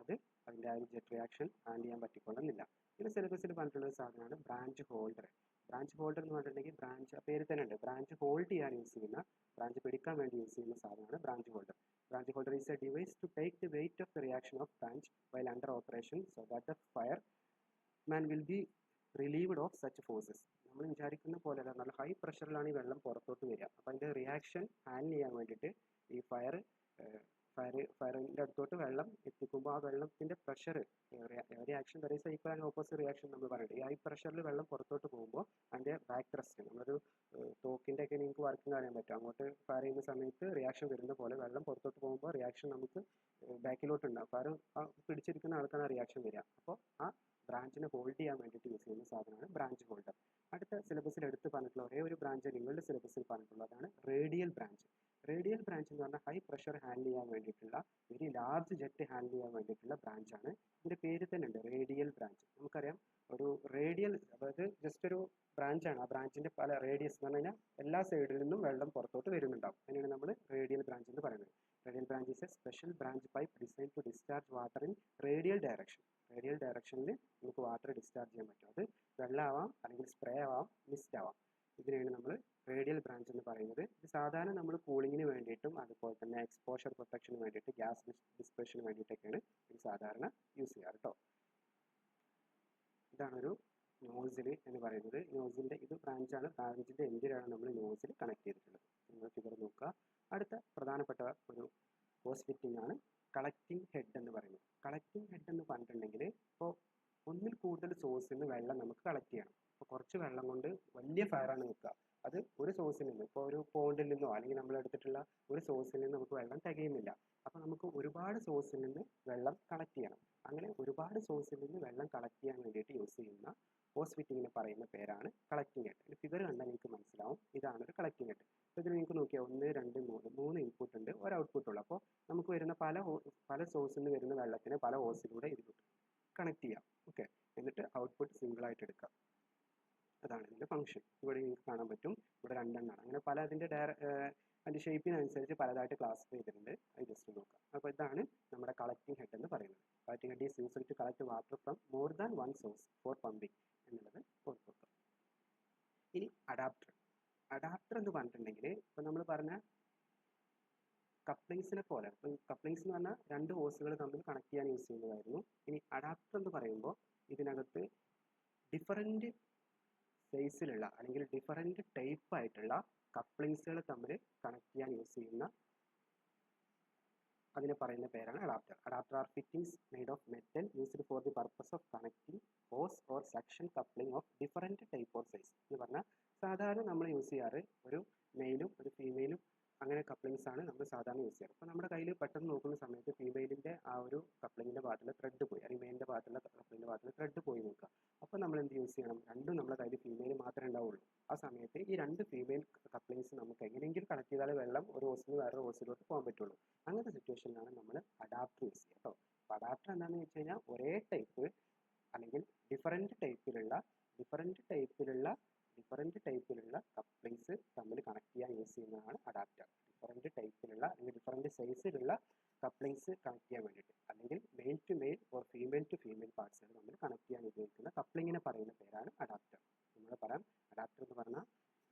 അതിൻ്റെ ആ ഒരു ജെറ്റ് റിയാക്ഷൻ ഹാൻഡിൽ ചെയ്യാൻ പറ്റിക്കൊള്ളുന്നില്ല. പിന്നെ സിലബസിൽ പറഞ്ഞിട്ടുള്ള ഒരു സാധനമാണ് ബ്രാഞ്ച് ഹോൾഡർ. ബ്രാഞ്ച് ഹോൾഡർ എന്ന് പറഞ്ഞിട്ടുണ്ടെങ്കിൽ ബ്രാഞ്ച് പേര് തന്നെ ഉണ്ട്, ബ്രാഞ്ച് ഹോൾഡ് ചെയ്യാൻ യൂസ് ചെയ്യുന്ന, ബ്രാഞ്ച് പിടിക്കാൻ വേണ്ടി യൂസ് ചെയ്യുന്ന സാധനമാണ് branch holder. Branch holder is a device to take the weight of the reaction of branch while under operation so that the fireman will be relieved of such forces. നമ്മൾ വിചാരിക്കുന്ന പോലെയല്ല, നല്ല high പ്രഷറിലാണ് ഈ വെള്ളം പുറത്തോട്ട് വരിക. അപ്പോൾ അതിൻ്റെ റിയാക്ഷൻ ഹാൻഡിൽ ചെയ്യാൻ വേണ്ടിയിട്ട് ഈ ഫയറിൻ്റെ അടുത്തോട്ട് വെള്ളം എത്തിക്കുമ്പോൾ ആ വെള്ളത്തിൻ്റെ pressure, reaction there is equal and opposite reaction നമ്മൾ പറയുന്നത്. ഈ ഹൈ പ്രഷറിൽ വെള്ളം പുറത്തോട്ട് പോകുമ്പോൾ അതിൻ്റെ ബാക്ക് ത്രസ്റ്റ്, നമ്മളൊരു തോക്കിൻ്റെ ഒക്കെ നിങ്ങൾക്ക് വർക്കിംഗ് അറിയാൻ പറ്റും. അങ്ങോട്ട് ഫയർ ചെയ്യുന്ന സമയത്ത് റിയാക്ഷൻ വരുന്ന പോലെ വെള്ളം പുറത്തോട്ട് പോകുമ്പോൾ റിയാക്ഷൻ നമുക്ക് ബാക്കിലോട്ട് ഉണ്ടാകും. ഫയർ പിടിച്ചിരിക്കുന്ന ആൾക്കാണ് റിയാക്ഷൻ വരിക. അപ്പോൾ ആ ബ്രാഞ്ചിനെ ഹോൾഡ് ചെയ്യാൻ വേണ്ടിയിട്ട് യൂസ് ചെയ്യുന്ന സാധനമാണ് ബ്രാഞ്ച് ഹോൾഡർ. അടുത്ത സിലബസിൽ എടുത്ത് പറഞ്ഞിട്ടുള്ള ഒരേ ഒരു ബ്രാഞ്ച് നിങ്ങളുടെ സിലബസിൽ പറഞ്ഞിട്ടുള്ളതാണ് റേഡിയൽ ബ്രാഞ്ച്. റേഡിയൽ ബ്രാഞ്ച് എന്ന് പറഞ്ഞാൽ ഹൈ പ്രഷർ ഹാൻഡിൽ ചെയ്യാൻ വേണ്ടിയിട്ടുള്ള, വെരി ലാർജ് ജെറ്റ് ഹാൻഡിൽ ചെയ്യാൻ വേണ്ടിയിട്ടുള്ള ബ്രാഞ്ചാണ്. ഇതിൻ്റെ പേര് തന്നെ ഉണ്ട് റേഡിയൽ ബ്രാഞ്ച്. നമുക്കറിയാം ഒരു റേഡിയൽ, അതായത് ജസ്റ്റ് ഒരു ബ്രാഞ്ചാണ്. ആ ബ്രാഞ്ചിൻ്റെ പല റേഡിയസ് എന്ന് പറഞ്ഞു കഴിഞ്ഞാൽ എല്ലാ സൈഡിൽ നിന്നും വെള്ളം പുറത്തോട്ട് വരുന്നുണ്ടാവും. അതിനാണ് നമ്മൾ റേഡിയൽ ബ്രാഞ്ച് എന്ന് പറയുന്നത്. Radial branch is a special branch pipe design to discharge water in radial direction. Radial ഡയറക്ഷനിൽ നമുക്ക് വാട്ടർ ഡിസ്ചാർജ് ചെയ്യാൻ പറ്റും. അത് വെള്ളമാവാം, അല്ലെങ്കിൽ സ്പ്രേ ആവാം, മിസ്റ്റ് ആവാം. ഇതിനെയാണ് നമ്മൾ റേഡിയൽ ബ്രാഞ്ച് എന്ന് പറയുന്നത്. ഇത് സാധാരണ നമ്മൾ കൂളിങ്ങിന് വേണ്ടിയിട്ടും അതുപോലെ തന്നെ എക്സ്പോഷർ പ്രൊട്ടക്ഷന് വേണ്ടിയിട്ട്, ഗ്യാസ് ഡിസ്പേഷന് വേണ്ടിയിട്ടൊക്കെയാണ് ഇത് സാധാരണ യൂസ് ചെയ്യാറ് കേട്ടോ. ഇതാണൊരു നോസിൽ എന്ന് പറയുന്നത്. നോസിൻ്റെ ഇത് ബ്രാഞ്ചാണ്. ബ്രാഞ്ചിൻ്റെ എൻഡിലാണ് നമ്മൾ നോസിൽ കണക്ട് ചെയ്തിട്ടുള്ളത്. നിങ്ങൾ ഫിഗർ നോക്കുക. അടുത്ത പ്രധാനപ്പെട്ട ഒരു ഹോസ് ഫിറ്റിംഗ് ആണ് കളക്റ്റിംഗ് ഹെഡ് എന്ന് പറയുന്നത്. കളക്റ്റിംഗ് ഹെഡ് എന്ന് പറഞ്ഞിട്ടുണ്ടെങ്കിൽ, ഇപ്പോൾ ഒന്നിൽ കൂടുതൽ സോഴ്സിൽ നിന്ന് വെള്ളം നമുക്ക് കളക്ട് ചെയ്യണം. അപ്പോൾ കുറച്ച് വെള്ളം കൊണ്ട് വലിയ ഫയറാണ് നിൽക്കുക. അത് ഒരു സോഴ്സിൽ നിന്ന്, ഇപ്പോൾ ഒരു പോണ്ടിൽ നിന്നോ അല്ലെങ്കിൽ നമ്മൾ എടുത്തിട്ടുള്ള ഒരു സോഴ്സിൽ നിന്ന് നമുക്ക് വെള്ളം തികയുന്നില്ല. അപ്പോൾ നമുക്ക് ഒരുപാട് സോഴ്സിൽ നിന്ന് വെള്ളം കളക്ട് ചെയ്യണം. അങ്ങനെ ഒരുപാട് സോഴ്സിൽ നിന്ന് വെള്ളം കളക്ട് ചെയ്യാൻ വേണ്ടിയിട്ട് യൂസ് ചെയ്യുന്ന ഹോസ് ഫിറ്റിങ്ങിന് പറയുന്ന പേരാണ് കളക്റ്റിംഗ് ഹെഡ്. ഇതിൻ്റെ ഫിഗർ കണ്ടാൽ നിങ്ങൾക്ക് മനസ്സിലാവും, ഇതാണ് ഒരു കളക്റ്റിംഗ് ഹെഡ്. അപ്പോൾ ഇതിൽ നിങ്ങൾക്ക് നോക്കിയാൽ 1, 2, 3 ഇൻപുട്ട് ഉണ്ട്, ഒരു ഔട്ട്പുട്ട് ഉള്ളൂ. അപ്പോൾ നമുക്ക് വരുന്ന പല സോഴ്സിൽ നിന്ന് വരുന്ന വെള്ളത്തിന് പല ഹോസിലൂടെ ഇതിലോട്ട് കണക്ട് ചെയ്യാം. ഓക്കെ, എന്നിട്ട് ഔട്ട്പുട്ട് സിംഗിൾ ആയിട്ട് എടുക്കാം. അതാണ് ഇതിൻ്റെ ഫംഗ്ഷൻ. ഇവിടെ നിങ്ങൾക്ക് കാണാൻ പറ്റും, ഇവിടെ 2 എണ്ണമാണ്. അങ്ങനെ പല അതിൻ്റെ ഷേപ്പിനനുസരിച്ച് പലതായിട്ട് ക്ലാസിഫൈ ചെയ്തിട്ടുണ്ട്. അത് ജസ്റ്റ് നോക്കാം. അപ്പോൾ ഇതാണ് നമ്മുടെ കളക്റ്റിംഗ് ഹെഡ് എന്ന് പറയുന്നത്. Collecting head is used to collect water from more than one source for pumping എന്നുള്ളത് ഓർക്കുക. ഇനി അഡാപ്റ്റർ. അഡാപ്റ്റർ എന്ന് പറഞ്ഞിട്ടുണ്ടെങ്കിൽ, ഇപ്പോൾ നമ്മൾ പറഞ്ഞ കപ്ലിങ്സിനെ പോലെ, ഇപ്പം കപ്ലിങ്സ് എന്ന് പറഞ്ഞാൽ 2 ഹോസുകൾ തമ്മിൽ കണക്ട് ചെയ്യാൻ യൂസ് ചെയ്യുന്നതായിരുന്നു. ഇനി അഡാപ്റ്റർ എന്ന് പറയുമ്പോൾ ഇതിനകത്ത് ഡിഫറൻറ്റ് സൈസിലുള്ള അല്ലെങ്കിൽ ഡിഫറൻറ്റ് ടൈപ്പ് ആയിട്ടുള്ള കപ്ലിങ്സുകൾ തമ്മിൽ കണക്ട് ചെയ്യാൻ യൂസ് ചെയ്യുന്ന അതിനെ പറയുന്ന പേരാണ് adapter. Adapter are fittings made of metal used for the purpose of connecting hose or section coupling of different type or size എന്ന് പറഞ്ഞാൽ, സാധാരണ നമ്മൾ യൂസ് ചെയ്യാറ് ഒരു മെയിലും ഒരു ഫീമെയിലും അങ്ങനെ കപ്ലിങ്സ് ആണ് നമ്മൾ സാധാരണ യൂസ് ചെയ്യാറ്. അപ്പോൾ നമ്മുടെ കയ്യിൽ പെട്ടെന്ന് നോക്കുന്ന സമയത്ത് ഫീമെയിലിൻ്റെ ആ ഒരു കപ്ലിങ്ങിൻ്റെ ഭാഗത്തുള്ള ത്രെഡ് പോയി, അല്ലെങ്കിൽ മെയിലിൻ്റെ ഭാഗത്തുള്ള കപ്ലിങ്ങിൻ്റെ ഭാഗത്തുള്ള ത്രെഡ് പോയി നോക്കുക. അപ്പോൾ നമ്മൾ എന്ത് യൂസ് ചെയ്യണം? രണ്ടും നമ്മുടെ കയ്യിൽ ഫീമെയിൽ മാത്രമേ ഉണ്ടാവുള്ളൂ. ആ സമയത്ത് ഈ 2 ഫീമെയിൽ കപ്ലിങ്സ് നമുക്ക് എങ്ങനെയെങ്കിലും കണക്ട് ചെയ്താലേ വെള്ളം ഒരു ഹോസിൽ നിന്ന് വേറൊരു ഹോസിലോട്ട് പോകാൻ പറ്റുള്ളൂ. അങ്ങനത്തെ സിറ്റുവേഷനിലാണ് നമ്മൾ അഡാപ്റ്റർ യൂസ് ചെയ്യുക കേട്ടോ. അപ്പോൾ അഡാപ്റ്റർ എന്താണെന്ന് വെച്ച് കഴിഞ്ഞാൽ, ഒരേ ടൈപ്പ് അല്ലെങ്കിൽ ഡിഫറൻറ്റ് ടൈപ്പിലുള്ള കപ്ലിങ്സ് തമ്മിൽ കണക്ട് ചെയ്യാൻ യൂസ് ചെയ്യുന്നതാണ് അഡാപ്റ്റർ. ഡിഫറൻറ്റ് ടൈപ്പിലുള്ള അല്ലെങ്കിൽ ഡിഫറൻറ്റ് സൈസിലുള്ള കപ്ലിങ്സ് കണക്ട് ചെയ്യാൻ വേണ്ടിയിട്ട്, അല്ലെങ്കിൽ male to male or female to female പാർട്സുകൾ തമ്മിൽ കണക്ട് ചെയ്യാൻ ഉപയോഗിക്കുന്ന കപ്ലിങ്ങിനെ പറയുന്ന പേരാണ് അഡാപ്റ്റർ. നമ്മൾ പറയാം അഡാപ്റ്റർ എന്ന് പറഞ്ഞാൽ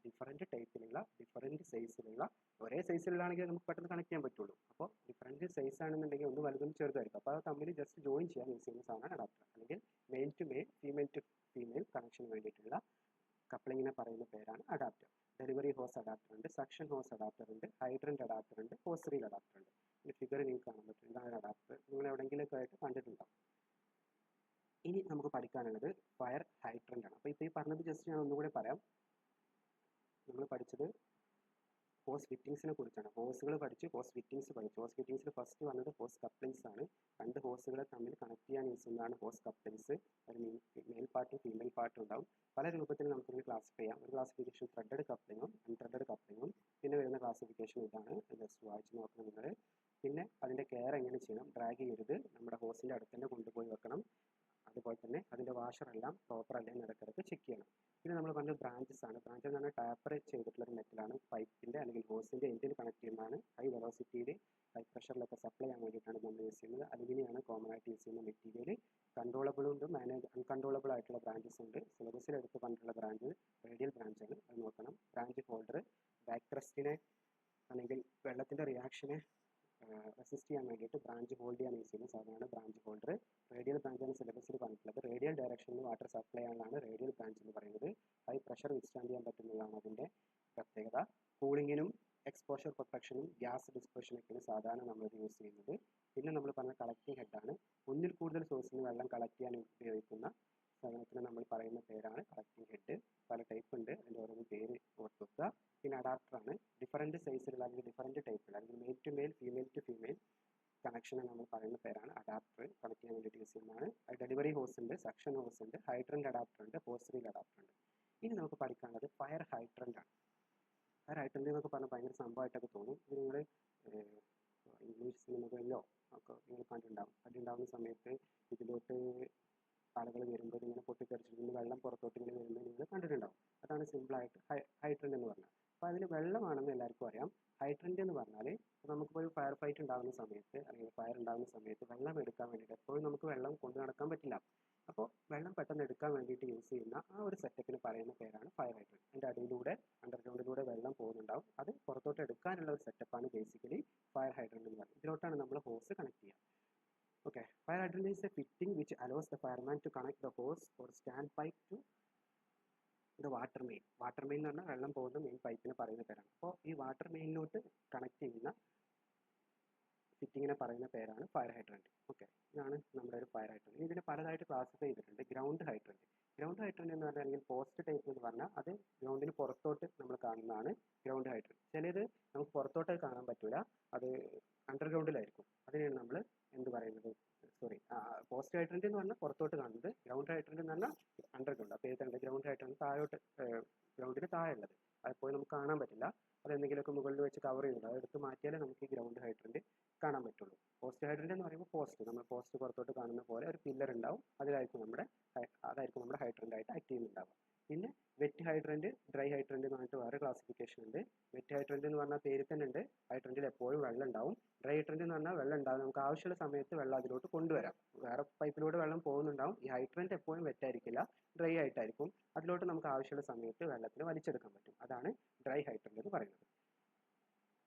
ഡിഫറൻറ്റ് ടൈപ്പിലുള്ള ഡിഫറൻറ്റ് സൈസിലുള്ള, ഒരേ സൈസിലാണെങ്കിൽ നമുക്ക് പെട്ടെന്ന് കണക്ട് ചെയ്യാൻ പറ്റുള്ളൂ. അപ്പോൾ ഡിഫറൻറ്റ് സൈസ് ആണെന്നുണ്ടെങ്കിൽ ഒന്ന് വലുതും ചെറുതായിരിക്കും. അപ്പോൾ അത് തമ്മിൽ ജസ്റ്റ് ജോയിൻ ചെയ്യാൻ യൂസ് ചെയ്യുന്ന സാധനമാണ് അഡാപ്റ്റർ. അല്ലെങ്കിൽ male to male female to female കണക്ഷന് വേണ്ടിയിട്ടുള്ള കപ്ലിങ്ങിനെ പറയുന്ന പേരാണ് അഡാപ്റ്റർ. ഡെലിവറി ഹോസ് അഡാപ്റ്റർ ഉണ്ട്, സക്ഷൻ ഹോസ് അഡാപ്റ്റർ ഉണ്ട്, ഹൈഡ്രൻ്റ് അഡാപ്റ്റർ ഉണ്ട്, ഹോസ് റീൽ അഡാപ്റ്റർ ഉണ്ട്. ഈ ഫിഗർ നിങ്ങൾക്ക് കാണാൻ പറ്റും, ഇതാണ് അഡാപ്റ്റർ. നിങ്ങൾ എവിടെയെങ്കിലുമൊക്കെ ആയിട്ട് കണ്ടിട്ടുണ്ടാവും. ഇനി നമുക്ക് പഠിക്കാനുള്ളത് ഫയർ ഹൈഡ്രൻ്റ് ആണ്. അപ്പോൾ ഇപ്പോൾ ഈ പറഞ്ഞത് ജസ്റ്റ് ഞാൻ ഒന്നുകൂടെ പറയാം. നമ്മൾ പഠിച്ചത് ഹോസ് ഫിറ്റിങ്സിനെ കുറിച്ചാണ്. ഹോസുകൾ പഠിച്ചു, ഹോസ് ഫിറ്റിങ്സ് പഠിച്ചു. ഹോസ് ഫിറ്റിങ്സിൽ ഫസ്റ്റ് വന്നത് ഹോസ് കപ്ലിങ്സ് ആണ്. 2 ഹോസുകളെ തമ്മിൽ കണക്ട് ചെയ്യാൻ യൂസ് ചെയ്യുന്നതാണ് ഹോസ് കപ്ലിങ്സ്. ഒരു മെയിൽ പാർട്ടും ഫീമെയിൽ പാർട്ടും ഉണ്ടാവും. പല രൂപത്തിൽ നമുക്കിത് ക്ലാസിഫൈ ചെയ്യാം. ഒരു ക്ലാസിഫിക്കേഷൻ ത്രെഡഡ് കപ്ലിങ്ങും അൺത്രെഡഡ് കപ്ലിങ്ങും. പിന്നെ വരുന്ന ക്ലാസിഫിക്കേഷൻ ഇതാണ്, ജസ്റ്റ് വായിച്ച് നോക്കണം നിങ്ങൾ. പിന്നെ അതിൻ്റെ കെയർ എങ്ങനെ ചെയ്യണം, ഡ്രാഗ് ചെയ്യരുത്, നമ്മുടെ ഹോസിൻ്റെ അടുത്ത് തന്നെ കൊണ്ടുപോയി വെക്കണം. അതുപോലെ തന്നെ അതിൻ്റെ വാഷറെല്ലാം പ്രോപ്പർ അല്ലേ എന്ന് ഇടയ്ക്കിടയ്ക്ക് ചെക്ക് ചെയ്യണം. പിന്നെ നമ്മൾ പറഞ്ഞ ബ്രാഞ്ചസ് ആണ്. ബ്രാഞ്ച് എന്ന് പറഞ്ഞാൽ ടാപ്പർ ചെയ്തിട്ടുള്ള ഒരു മെറ്റലാണ്. പൈപ്പിൻ്റെ അല്ലെങ്കിൽ ഹോസിൻ്റെ എൻഡിൽ കണക്ട് ചെയ്യുന്നതാണ്. ഹൈ വെലോസിറ്റിയിൽ ഹൈ പ്രഷറിലൊക്കെ സപ്ലൈ ചെയ്യാൻ വേണ്ടിയിട്ടാണ് നമ്മൾ യൂസ് ചെയ്യുന്നത്. അലുമിനിയാണ് കോമൺ ആയിട്ട് യൂസ് ചെയ്യുന്ന മെറ്റീരിയൽ. കൺട്രോളബിളും ഉണ്ട്, അൺകൺട്രോളബിൾ ആയിട്ടുള്ള ബ്രാഞ്ചസ് ഉണ്ട്. സിലബസിൽ എടുത്ത് പറഞ്ഞിട്ടുള്ള ബ്രാഞ്ച് റേഡിയൽ ബ്രാഞ്ചാണ്, അത് നോക്കണം. ബ്രാഞ്ച് ഹോൾഡർ ബാക്ക് ത്രസ്റ്റിനെ അല്ലെങ്കിൽ വെള്ളത്തിൻ്റെ റിയാക്ഷനെ റെസിസ്റ്റ് ചെയ്യാൻ വേണ്ടിയിട്ട് ബ്രാഞ്ച് ഹോൾഡ് ചെയ്യാൻ യൂസ് ചെയ്യുന്ന സാധനമാണ് ബ്രാഞ്ച് ഹോൾഡർ. റേഡിയൽ ബ്രാഞ്ചാണ് സിലബസിൽ പറഞ്ഞിട്ടുള്ളത്. റേഡിയൽ ഡയറക്ഷനിൽ വാട്ടർ സപ്ലൈ ആണെന്നാണ് റേഡിയൽ ബ്രാഞ്ച് എന്ന് പറയുന്നത്. ഹൈ പ്രഷർ വിത്ത്സ്റ്റാൻഡ് ചെയ്യാൻ പറ്റുന്നതാണ് അതിൻ്റെ പ്രത്യേകത. കൂളിങ്ങിനും എക്സ്പോഷർ പ്രൊട്ടക്ഷനും ഗ്യാസ് ഡിസ്പേഷനൊക്കെയാണ് സാധാരണ നമ്മളിത് യൂസ് ചെയ്യുന്നത്. പിന്നെ നമ്മൾ പറഞ്ഞ കളക്റ്റിംഗ് ഹെഡാണ്. ഒന്നിൽ കൂടുതൽ സോഴ്സിൽ നിന്ന് വെള്ളം കളക്ട് ചെയ്യാൻ ഉപയോഗിക്കുന്ന സാധനത്തിന് നമ്മൾ പറയുന്ന പേരാണ് കളക്റ്റിംഗ് ഹെഡ്. പല ടൈപ്പ് ഉണ്ട്, അതിൻ്റെ ഓരോന്ന് പേര് ഓർത്ത് വെക്കുക. പിന്നെ അഡാപ്റ്ററാണ്. ഡിഫറൻറ്റ് സൈസിലുള്ള അല്ലെങ്കിൽ ഡിഫറൻറ്റ് ടൈപ്പിൽ അല്ലെങ്കിൽ male to male, female to female കണക്ഷനെ നമ്മൾ പറയുന്ന പേരാണ് അഡാപ്റ്റർ. കണക്ട് ചെയ്യാൻ വേണ്ടിയിട്ട് യൂസ് ചെയ്യുന്നതാണ്. ഡെലിവറി ഹോസ് ഉണ്ട്, സക്ഷൻ ഹോസ് ഉണ്ട്, ഹൈഡ്രൻ്റ് അഡാപ്റ്റർ ഉണ്ട്, ഹോസ് റീൽ അഡാപ്റ്റർ ഉണ്ട്. ഇനി നമുക്ക് പഠിക്കാനുള്ളത് ഫയർ ഹൈഡ്രൻ്റ് ആണ്. ഫയർ ഹൈഡ്രൻ്റ് എന്നൊക്കെ പറഞ്ഞാൽ ഭയങ്കര സംഭവമായിട്ടൊക്കെ തോന്നും. ഇത് നിങ്ങൾ ഇംഗ്ലീഷ് സിനിമകളിലോ ഒക്കെ നിങ്ങൾ കണ്ടിട്ടുണ്ടാവുന്ന സമയത്ത് ഇതിലോട്ട് ആളുകൾ വരുമ്പോൾ ഇങ്ങനെ പൊട്ടിത്തെറിച്ചിട്ട് വെള്ളം പുറത്തോട്ട് ഇങ്ങനെ വരുന്നത് നിങ്ങൾ കണ്ടിട്ടുണ്ടാവും. അതാണ് സിമ്പിളായിട്ട് ഹൈഡ്രൻ്റ് എന്ന് പറഞ്ഞാൽ. അപ്പോൾ അതിൽ വെള്ളമാണെന്ന് എല്ലാവർക്കും അറിയാം. ഹൈഡ്രൻ്റ് എന്ന് പറഞ്ഞാൽ നമുക്കിപ്പോൾ ഒരു ഫയർ ഫൈറ്റ് ഉണ്ടാകുന്ന സമയത്ത് അല്ലെങ്കിൽ ഫയർ ഉണ്ടാകുന്ന സമയത്ത് വെള്ളം എടുക്കാൻ വേണ്ടിയിട്ട് എപ്പോഴും നമുക്ക് വെള്ളം കൊണ്ടു നടക്കാൻ പറ്റില്ല. അപ്പോൾ വെള്ളം പെട്ടെന്ന് എടുക്കാൻ വേണ്ടിയിട്ട് യൂസ് ചെയ്യുന്ന ആ ഒരു സെറ്റപ്പിന് പറയുന്ന പേരാണ് ഫയർ ഹൈഡ്രൻ്റ്. അതിൻ്റെ അടിയിലൂടെ അണ്ടർഗ്രൗണ്ടിലൂടെ വെള്ളം പോകുന്നുണ്ടാവും. അത് പുറത്തോട്ട് എടുക്കാനുള്ള ഒരു സെറ്റപ്പാണ് ബേസിക്കലി ഫയർ ഹൈഡ്രൻ്റ് എന്ന് പറയുന്നത്. ഇതിലോട്ടാണ് നമ്മൾ ഹോസ് കണക്ട് ചെയ്യുക. Okay, fire hydrant is a fitting which allows the fireman to connect the hose or standpipe to the water main. Water main എന്ന് പറഞ്ഞാൽ വെള്ളം പോകുന്ന മെയിൻ പൈപ്പിനെ പറയുന്ന പേരാണ്. അപ്പോൾ ഈ വാട്ടർ മെയിനിലോട്ട് കണക്ട് ചെയ്യുന്ന ഫിറ്റിങ്ങിനെ പറയുന്ന പേരാണ് ഫയർ ഹൈഡ്രന്റ്. ഓക്കെ, ഇതാണ് നമ്മുടെ ഒരു ഫയർ ഹൈഡ്രന്റ്. ഇതിനെ പലതായിട്ട് ക്ലാസിഫൈ ചെയ്തിട്ടുണ്ട്. ഗ്രൗണ്ട് ഹൈഡ്രന്റ് എന്ന് പറഞ്ഞാൽ അല്ലെങ്കിൽ പോസ്റ്റ് ടൈപ്പ് എന്ന് പറഞ്ഞാൽ അത് ഗ്രൗണ്ടിന് പുറത്തോട്ട് നമ്മൾ കാണുന്നതാണ് ഗ്രൗണ്ട് ഹൈഡ്രന്റ്. ചിലത് നമുക്ക് പുറത്തോട്ട് കാണാൻ പറ്റില്ല, അത് അണ്ടർഗ്രൗണ്ടിലായിരിക്കും. അതിനെയാണ് നമ്മൾ എന്ത് പറയുന്നത്, പോസ്റ്റ് ഹൈഡ്രന്റ് എന്ന് പറഞ്ഞാൽ പുറത്തോട്ട് കാണുന്നത്, ഗ്രൗണ്ട് ഹൈഡ്രന്റ് എന്ന് പറഞ്ഞാൽ അണ്ടർഗ്രൗണ്ട്. അപ്പോൾ ഏതുണ്ട് ഗ്രൗണ്ട് ഹൈഡ്രന്റ് താഴോട്ട്, ഗ്രൗണ്ടിന് താഴെ ഉള്ളത്, അതെപ്പോഴും നമുക്ക് കാണാൻ പറ്റില്ല. അത് എന്തെങ്കിലുമൊക്കെ മുകളിൽ വെച്ച് കവർ ചെയ്യുന്നുണ്ട്, അതെടുത്ത് മാറ്റിയാലേ നമുക്ക് ഈ ഗ്രൗണ്ട് ഹൈഡ്രന്റ് കാണാൻ പറ്റുള്ളൂ. പോസ്റ്റ് ഹൈഡ്രന്റ് എന്ന് പറയുമ്പോൾ നമ്മൾ പോസ്റ്റ് പുറത്തോട്ട് കാണുന്ന പോലെ ഒരു പില്ലർ ഉണ്ടാവും, അതായിരിക്കും നമ്മുടെ ഹൈഡ്രന്റ് ആയിട്ട് ആക്ട് ചെയ്യുന്നുണ്ടാവുക. പിന്നെ വെറ്റ് ഹൈഡ്രന്റ്, ഡ്രൈ ഹൈഡ്രന്റ് എന്ന് പറഞ്ഞിട്ട് വേറെ ക്ലാസിഫിക്കേഷൻ ഉണ്ട്. വെറ്റ് ഹൈഡ്രന്റ് എന്ന് പറഞ്ഞാൽ പേര് തന്നെ ഉണ്ട്, ഹൈഡ്രന്റിൽ എപ്പോഴും വെള്ളം ഉണ്ടാവും. ഡ്രൈ ഹൈഡ്രന്റ് എന്ന് പറഞ്ഞാൽ വെള്ളം ഉണ്ടാവും, നമുക്ക് ആവശ്യമുള്ള സമയത്ത് വെള്ളം അതിലോട്ട് കൊണ്ടുവരാം. വേറെ പൈപ്പിലൂടെ വെള്ളം പോകുന്നുണ്ടാവും. ഈ ഹൈഡ്രന്റ് എപ്പോഴും വെറ്റായിരിക്കില്ല, ഡ്രൈ ആയിട്ടായിരിക്കും. അതിലോട്ട് നമുക്ക് ആവശ്യമുള്ള സമയത്ത് വെള്ളത്തിന് വലിച്ചെടുക്കാൻ പറ്റും. അതാണ് ഡ്രൈ ഹൈഡ്രന്റ് എന്ന് പറയുന്നത്.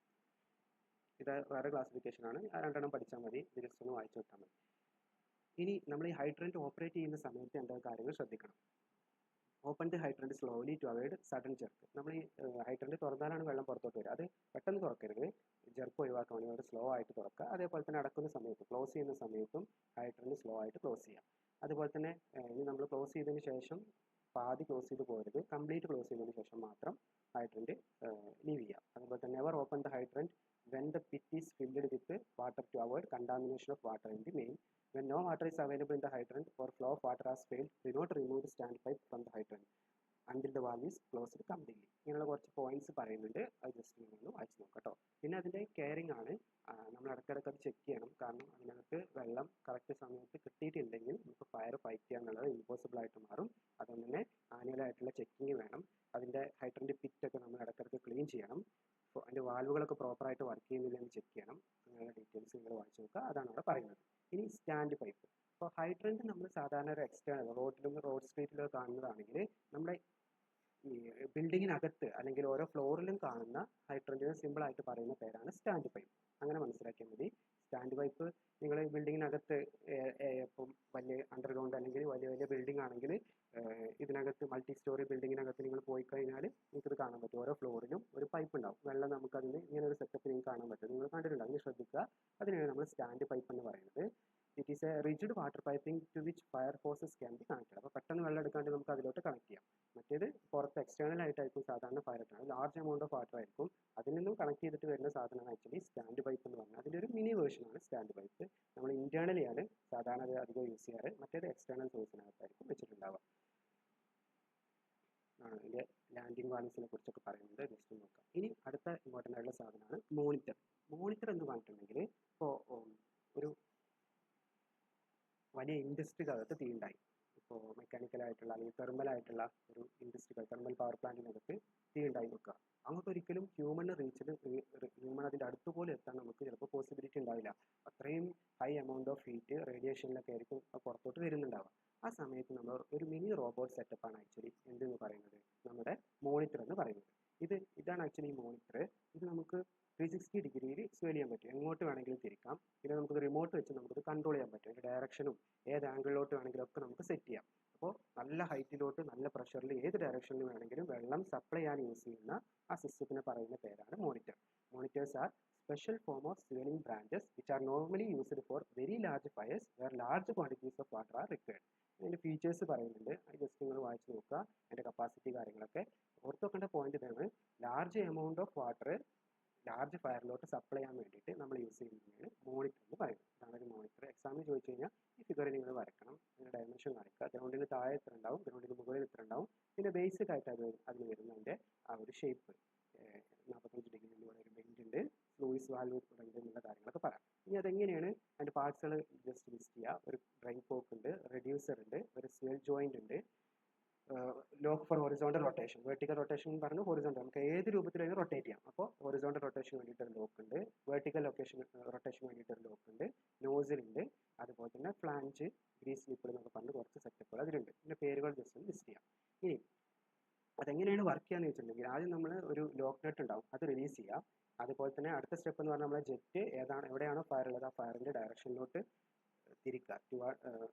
ഇത് വേറെ ക്ലാസിഫിക്കേഷൻ ആണ്, ആ രണ്ടെണ്ണം പഠിച്ചാൽ മതി, ഇത് ജസ്റ്റ് ഒന്ന് വായിച്ചു വിട്ടാൽ മതി. ഇനി നമ്മൾ ഈ ഹൈഡ്രന്റ് ഓപ്പറേറ്റ് ചെയ്യുന്ന സമയത്ത് എന്താ കാര്യങ്ങൾ ശ്രദ്ധിക്കണം. Open the hydrant slowly to avoid sudden jerk. നമ്മൾ ഈ ഹൈഡ്രന്റ് തുറന്നാലാണ് വെള്ളം പുറത്തോട്ട് വരിക, അത് പെട്ടെന്ന് തുറക്കരുത്, ജെർക്ക് ഒഴിവാക്കാൻ വേണ്ടി സ്ലോ ആയിട്ട് തുറക്കുക. അതേപോലെ തന്നെ അടക്കുന്ന സമയത്ത്, ക്ലോസ് ചെയ്യുന്ന സമയത്തും ഹൈഡ്രന്റ് സ്ലോ ആയിട്ട് ക്ലോസ് ചെയ്യാം. അതുപോലെ തന്നെ ഇനി നമ്മൾ ക്ലോസ് ചെയ്തതിന് ശേഷം പാതി ക്ലോസ് ചെയ്ത് പോകരുത്, കംപ്ലീറ്റ് ക്ലോസ് ചെയ്തതിന് ശേഷം മാത്രം ഹൈഡ്രന്റ് ലീവ് ചെയ്യാം. അതുപോലെ തന്നെ never open the hydrant when the pit is filled with water to avoid contamination of water in the main. When no water is available in the hydrant or flow of water has failed, do not remove the standpipe from the hydrant until the valve is closed completely. ഇങ്ങനെയുള്ള കുറച്ച് points പറയുന്നുണ്ട്, അത് just നിങ്ങളൊന്ന് വായിച്ച് നോക്കാം കേട്ടോ. പിന്നെ അതിൻ്റെ കെയറിംഗ് ആണ്, നമ്മൾ ഇടയ്ക്കിടയ്ക്ക് അത് ചെക്ക് ചെയ്യണം. കാരണം അതിനകത്ത് വെള്ളം കറക്റ്റ് സമയത്ത് കിട്ടിയിട്ടുണ്ടെങ്കിൽ നമുക്ക് ഫയർ ഫൈറ്റ് ചെയ്യുക എന്നുള്ളത് ഇമ്പോസിബിൾ ആയിട്ട് മാറും. അതുകൊണ്ട് തന്നെ ആനുവലായിട്ടുള്ള ചെക്കിങ് വേണം. അതിൻ്റെ ഹൈഡ്രന്റ് പിറ്റൊക്കെ നമ്മൾ ഇടയ്ക്കിടയ്ക്ക് ക്ലീൻ ചെയ്യണം. അതിൻ്റെ വാൽവുകളൊക്കെ പ്രോപ്പറായിട്ട് വർക്ക് ചെയ്യുന്നില്ലെന്ന് ചെക്ക് ചെയ്യണം. അങ്ങനെയുള്ള ഡീറ്റെയിൽസ് നിങ്ങൾ വായിച്ച് നോക്കുക, അതാണ് അവിടെ പറയുന്നത്. ഇനി സ്റ്റാൻഡ് പൈപ്പ്. അപ്പോൾ ഹൈഡ്രന്റ് നമ്മൾ സാധാരണ ഒരു എക്സ്റ്റേണൽ റോഡ് സ്ട്രീറ്റിലോ കാണുന്നതാണെങ്കിൽ നമ്മുടെ ഈ ബിൽഡിങ്ങിനകത്ത് അല്ലെങ്കിൽ ഓരോ ഫ്ലോറിലും കാണുന്ന ഹൈഡ്രന്റിന് സിമ്പിളായിട്ട് പറയുന്ന പേരാണ് സ്റ്റാൻഡ് പൈപ്പ്. അങ്ങനെ മനസ്സിലാക്കിയാൽ മതി. സ്റ്റാൻഡ് പൈപ്പ് നിങ്ങൾ ബിൽഡിങ്ങിനകത്ത് ഇപ്പം വലിയ അണ്ടർഗ്രൗണ്ട് അല്ലെങ്കിൽ വലിയ വലിയ ബിൽഡിംഗ് ആണെങ്കിൽ ഇതിനകത്ത് മൾട്ടി സ്റ്റോറി ബിൽഡിങ്ങിനകത്ത് നിങ്ങൾ പോയി കഴിഞ്ഞാൽ നിങ്ങൾക്കിത് കാണാൻ പറ്റും. ഓരോ ഫ്ലോറിലും ഒരു പൈപ്പ് ഉണ്ടാവും, വെള്ളം നമുക്കതിന് ഇങ്ങനെ ഒരു സെറ്റപ്പ് നിങ്ങൾക്ക് കാണാൻ പറ്റും. നിങ്ങൾ കണ്ടിട്ടുണ്ടാവും, അതിന് ശ്രദ്ധിക്കുക. അതിനാണ് നമ്മൾ സ്റ്റാൻഡ് പൈപ്പ് എന്ന് പറയുന്നത്. It is a rigid water piping to which fire hoses can be connected. അപ്പോൾ പെട്ടെന്ന് വെള്ളം എടുക്കാണ്ട് നമുക്ക് അതിലോട്ട് കണക്ട് ചെയ്യാം. മറ്റേത് പുറത്ത് എക്സ്റ്റേണൽ ആയിട്ടായിരിക്കും സാധാരണ ഫയർ ഇട്ടാണ്, ലാർജ് എമൗണ്ട് ഓഫ് വാട്ടർ ആയിരിക്കും. അതിൽ നിന്നും കണക്ട് ചെയ്തിട്ട് വരുന്ന സാധനമാണ് ആക്ച്വലി സ്റ്റാൻഡ് പൈപ്പ് എന്ന് പറഞ്ഞാൽ. അതിൻ്റെ ഒരു മിനി വേർഷനാണ് സ്റ്റാൻഡ് പൈപ്പ്. നമ്മൾ ഇന്റേണലിയാണ് സാധാരണ അത് അധികം യൂസ് ചെയ്യാറ്, മറ്റേത് എക്സ്റ്റേണൽ സോഴ്സിനകത്തായിരിക്കും വെച്ചിട്ടുണ്ടാവുക. ഇതിൻ്റെ ലാൻഡിംഗ് വാൽവ്സിനെ കുറിച്ചൊക്കെ പറയുന്നത് ജസ്റ്റ് നോക്കാം. ഇനി അടുത്ത ഇമ്പോർട്ടൻ്റ് ആയിട്ടുള്ള സാധനമാണ് മോണിറ്റർ. മോണിറ്റർ എന്ന് പറഞ്ഞിട്ടുണ്ടെങ്കിൽ ഇപ്പോൾ ഒരു വലിയ ഇൻഡസ്ട്രിക്കകത്ത് തീ ഉണ്ടായി, ഇപ്പോൾ മെക്കാനിക്കലായിട്ടുള്ള അല്ലെങ്കിൽ തെർമലായിട്ടുള്ള ഒരു ഇൻഡസ്ട്രികൾ, തെർമൽ പവർ പ്ലാന്റിനകത്ത് തീ ഉണ്ടായി നോക്കുക. അങ്ങോട്ട് ഒരിക്കലും ഹ്യൂമൺ അതിൻ്റെ അടുത്ത് പോലും എത്താൻ നമുക്ക് ചിലപ്പോൾ പോസിബിലിറ്റി ഉണ്ടാവില്ല. അത്രയും ഹൈ എമൗണ്ട് ഓഫ് ഹീറ്റ് റേഡിയേഷനിലൊക്കെ ആയിരിക്കും പുറത്തോട്ട് വരുന്നുണ്ടാവുക. ആ സമയത്ത് നമ്മൾ ഒരു മിനി റോബോട്ട് സെറ്റപ്പാണ് ആക്ച്വലി എന്തെന്ന് പറയുന്നത്, നമ്മുടെ മോണിറ്റർ എന്ന് പറയുന്നത്. ഇതാണ് ആക്ച്വലി മോണിറ്റർ. ഇത് നമുക്ക് 360 ഡിഗ്രിയിൽ സ്വേൽ ചെയ്യാൻ പറ്റും, എങ്ങോട്ട് വേണമെങ്കിലും തിരിക്കാം. പിന്നെ നമുക്കിത് റിമോട്ട് വെച്ച് നമുക്കിത് കൺട്രോൾ ചെയ്യാൻ പറ്റും. അതിൻ്റെ ഡയറക്ഷനും ഏത് ആംഗിളിലോട്ട് വേണമെങ്കിലും ഒക്കെ നമുക്ക് സെറ്റ് ചെയ്യാം. അപ്പോൾ നല്ല ഹൈറ്റിലോട്ട് നല്ല പ്രഷറിൽ ഏത് ഡയറക്ഷനിൽ വേണമെങ്കിലും വെള്ളം സപ്ലൈ ചെയ്യാൻ യൂസ് ചെയ്യുന്ന ആ സിസ്റ്റത്തിന് പറയുന്ന പേരാണ് monitor. Monitors are special form of swelling branches which are normally used for very large fires where large quantities of water are required. അതിൻ്റെ ഫീച്ചേഴ്സ് പറയുന്നുണ്ട്, അത് ജസ്റ്റ് നിങ്ങൾ വായിച്ച് നോക്കുക. അതിൻ്റെ കപ്പാസിറ്റി കാര്യങ്ങളൊക്കെ ഓർത്ത് വെക്കേണ്ട പോയിന്റ് ഇതാണ്. Large amount of water large ഫയറിലോട്ട് സപ്ലൈ ചെയ്യാൻ വേണ്ടിയിട്ട് നമ്മൾ യൂസ് ചെയ്യുന്നതാണ് മോണിറ്റർ എന്ന് പറയുന്നത്. അതാണ് ഒരു മോണിറ്റർ. എക്സാമിന് ചോദിച്ചു കഴിഞ്ഞാൽ ഈ ഫിഗർ നിങ്ങൾ വരക്കണം, അതിൻ്റെ ഡയമെൻഷൻ കാണിക്കുക. ഗ്രൗണ്ടിന് താഴെ എത്ര ഉണ്ടാവും, ഗ്രൗണ്ടിന് മുകളിൽ എത്ര ഉണ്ടാവും, പിന്നെ ബേസിക് ആയിട്ട് അതിന് വരുന്നതിൻ്റെ ആ ഒരു ഷേപ്പ് 45 ഡിഗ്രി ഇവിടെ ഒരു ബെൻഡ് ഉണ്ട്, ലൂയിസ് വാൽവ് ഉണ്ട് എന്നുള്ള കാര്യങ്ങളൊക്കെ പറയാം. ഇനി അതെങ്ങനെയാണ് അതിൻ്റെ പാർട്സുകൾ ജസ്റ്റ് ലിസ്റ്റ് ചെയ്യുക. ഒരു ഡ്രൈൻ പോക്ക് ഉണ്ട്, റെഡ്യൂസർ ഉണ്ട്, ഒരു സ്വേൽ ജോയിൻ്റ് ഉണ്ട്, lock for horizontal rotation, vertical rotation എന്ന് പറഞ്ഞ് ഹൊറിസോണ്ടൽ നമുക്ക് ഏത് രൂപത്തിലും റൊട്ടേറ്റ് ചെയ്യാം. അപ്പോൾ ഹൊറിസോണ്ടൽ റൊട്ടേഷൻ വേണ്ടിയിട്ട് ഒരു ലോക്ക് ഉണ്ട്, വെർട്ടിക്കൽ റൊട്ടേഷൻ വേണ്ടിയിട്ട് ഒരു ലോക്ക് ഉണ്ട്, നോസിൽ ഉണ്ട്, അതുപോലെ തന്നെ ഫ്ലാഞ്ച്, ഗ്രീസ് സ്ലിപ്പർ എന്നൊക്കെ പറഞ്ഞ് കുറച്ച് സെറ്റപ്പുകൾ അതിലുണ്ട്. പിന്നെ പേരുകൾ ജസ്റ്റ് ഒന്ന് ലിസ്റ്റ് ചെയ്യാം. ഇനി അതെങ്ങനെയാണ് വർക്ക് ചെയ്യാന്ന് വെച്ചിട്ടുണ്ടെങ്കിൽ ആദ്യം നമ്മൾ ഒരു ലോക്ക് നട്ട് ഉണ്ടാവും, അത് റിലീസ് ചെയ്യാം. അതുപോലെ തന്നെ അടുത്ത സ്റ്റെപ്പ് എന്ന് പറഞ്ഞാൽ നമ്മളെ ജെറ്റ് എവിടെയാണോ ഫയർ ഉള്ളത് ആ ഫയറിൻ്റെ ഡയറക്ഷനിലോട്ട് തിരിക്കുക.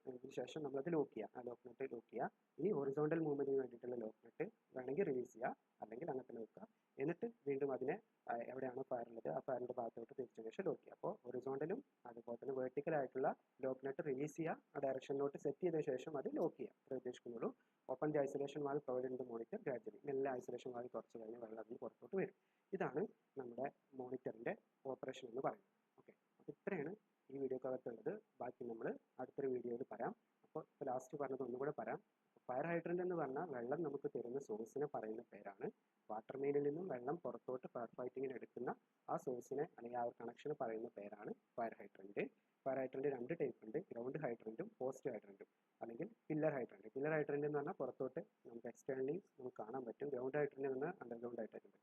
അതിന് ശേഷം നമ്മളത് ലോക്ക് ചെയ്യുക, ആ ലോക്ക് നട്ട് ലോക്ക് ചെയ്യുക. ഇനി ഹൊറിസോണ്ടൽ മൂവ്മെൻറ്റിന് വേണ്ടിയിട്ടുള്ള ലോക്ക് നട്ട് വേണമെങ്കിൽ റിലീസ് ചെയ്യുക, അല്ലെങ്കിൽ അങ്ങനെ തന്നെ വെക്കുക. എന്നിട്ട് വീണ്ടും അതിനെ എവിടെയാണോ ഫയർ ഉള്ളത് ആ ഫയറിൻ്റെ ഭാഗത്തോട്ട് തിരിച്ച ശേഷം ലോക്ക് ചെയ്യുക. അപ്പോൾ ഹൊറിസോണ്ടലും അതുപോലെ തന്നെ വെർട്ടിക്കൽ ആയിട്ടുള്ള ലോക്ക് നട്ട് റിലീസ് ചെയ്യുക, ആ ഡയറക്ഷനിലോട്ട് സെറ്റ് ചെയ്ത ശേഷം അത് ലോക്ക് ചെയ്യുക. അത് ഉദ്ദേശിക്കുന്നുള്ളൂ. Open the isolation valve provided in the monitor gradually. എല്ലാ ഐസൊലേഷൻ വാൽവ് കുറച്ച് കഴിഞ്ഞ് വെള്ളം അതിന് പുറത്തോട്ട് വരും. ഇതാണ് നമ്മുടെ മോണിറ്ററിൻ്റെ ഓപ്പറേഷൻ എന്ന് പറയുന്നത്. ഓക്കെ, അപ്പോൾ ഇത്രയാണ് ഈ വീഡിയോക്കകത്തുള്ളത്. ബാക്കി നമ്മൾ അടുത്തൊരു വീഡിയോയിൽ പറയാം. അപ്പോൾ ലാസ്റ്റ് പറഞ്ഞത് ഒന്നുകൂടെ പറയാം. ഫയർ ഹൈഡ്രൻ്റ് എന്ന് പറഞ്ഞാൽ വെള്ളം നമുക്ക് തരുന്ന സോഴ്സിനെ പറയുന്ന പേരാണ്. വാട്ടർ മെയിനിൽ നിന്നും വെള്ളം പുറത്തോട്ട് ഫയർ ഫൈറ്റിങ്ങിന് എടുക്കുന്ന ആ സോഴ്സിനെ അല്ലെങ്കിൽ ആ ഒരു കണക്ഷന് പറയുന്ന പേരാണ് fire hydrant. Fire hydrant 2 type ഉണ്ട്, ഗ്രൗണ്ട് ഹൈഡ്രൻറ്റും പോസ്റ്റ് ഹൈഡ്രൻറ്റും, അല്ലെങ്കിൽ പില്ലർ ഹൈഡ്രൻറ്റ്. പില്ലർ ഹൈഡ്രൻറ്റ് എന്ന് പറഞ്ഞാൽ പുറത്തോട്ട് നമുക്ക് എക്സ്റ്റേണലി നമുക്ക് കാണാൻ പറ്റും. ഗ്രൗണ്ട് ഹൈഡ്രൻറ്റ് എന്ന് പറഞ്ഞാൽ അണ്ടർഗ്രൗണ്ട് ഹൈഡ്രൻറ്റ്.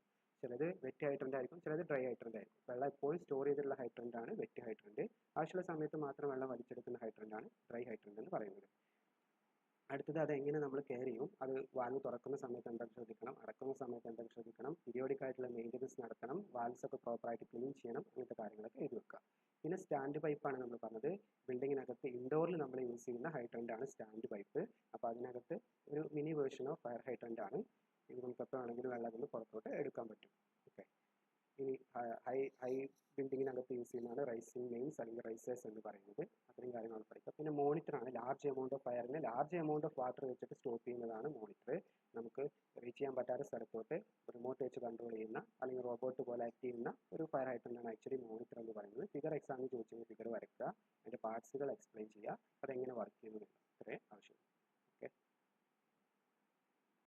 ചിലത് വെറ്റ് ഹൈഡ്രൻ്റ് ആയിരിക്കും, ചിലത് ഡ്രൈ ഹൈഡ്രൻ്റ് ആയിരിക്കും. വെള്ളം എപ്പോഴും സ്റ്റോർ ചെയ്തിട്ടുള്ള ഹൈഡ്രൻ്റ് ആണ് വെറ്റ് ഹൈഡ്രൻറ്റ്. ആവശ്യമുള്ള സമയത്ത് മാത്രം വെള്ളം വലിച്ചെടുക്കുന്ന ഹൈഡ്രൻ്റ് ആണ് ഡ്രൈ ഹൈഡ്രൻ്റ് എന്ന് പറയുന്നത്. അടുത്തത് അതെങ്ങനെ നമ്മൾ കെയർ ചെയ്യും, അത് വാൽവ് തുറക്കുന്ന സമയത്ത് എന്തൊക്കെ ശ്രദ്ധിക്കണം, അടക്കുന്ന സമയത്ത് എന്തൊക്കെ ശ്രദ്ധിക്കണം, പീരിയോഡിക് ആയിട്ടുള്ള മെയിൻ്റനൻസ് നടത്തണം, വാൽവ്സ് ഒക്കെ പ്രോപ്പറായിട്ട് ക്ലീൻ ചെയ്യണം, അങ്ങനത്തെ കാര്യങ്ങളൊക്കെ എഴുതി വെക്കുക. പിന്നെ സ്റ്റാൻഡ് പൈപ്പാണ് നമ്മൾ പറഞ്ഞത്. ബിൽഡിങ്ങിനകത്ത് ഇൻഡോറിൽ നമ്മൾ യൂസ് ചെയ്യുന്ന ഹൈഡ്രൻ്റ് ആണ് സ്റ്റാൻഡ് പൈപ്പ്. അപ്പോൾ അതിനകത്ത് ഒരു mini version of fire hydrant ആണ്. ഇത് നമുക്ക് എപ്പോൾ വേണമെങ്കിലും വെള്ളം നിന്ന് പുറത്തോട്ട് എടുക്കാൻ പറ്റും. ഓക്കെ, ഇനി ഹൈ ബിൽഡിങ്ങിനകത്ത് യൂസ് ചെയ്യുന്നതാണ് റൈസിങ് മെയിൻസ് അല്ലെങ്കിൽ റൈസേഴ്സ് എന്ന് പറയുന്നത്. അത്രയും കാര്യങ്ങൾ പഠിക്കുക. പിന്നെ മോണിറ്ററാണ്. ലാർജ് എമൗണ്ട് ഓഫ് ഫയറിന് ലാർജ് എമൗണ്ട് ഓഫ് വാട്ടർ വെച്ചിട്ട് സ്റ്റോപ്പ് ചെയ്യുന്നതാണ് മോണിറ്റർ. നമുക്ക് റീച്ച് ചെയ്യാൻ പറ്റാത്ത സ്ഥലത്തോട്ട് റിമോട്ട് വെച്ച് കൺട്രോൾ ചെയ്യുന്ന അല്ലെങ്കിൽ റോബോട്ട് പോലെ ആക്ട് ചെയ്യുന്ന ഒരു ഫയർ ഹൈഡ്രൻ്റാണ് ആക്ച്വലി മോണിറ്റർ എന്ന് പറയുന്നത്. ഫിഗർ എക്സാമിന് ചോദിച്ചാൽ ഫിഗർ വരയ്ക്കുക, അതിൻ്റെ പാർട്സുകൾ എക്സ്പ്ലെയിൻ ചെയ്യുക, അതെങ്ങനെ വർക്ക് ചെയ്യുന്നതില്ല. ഇത്രയും ആവശ്യം. ഓക്കെ.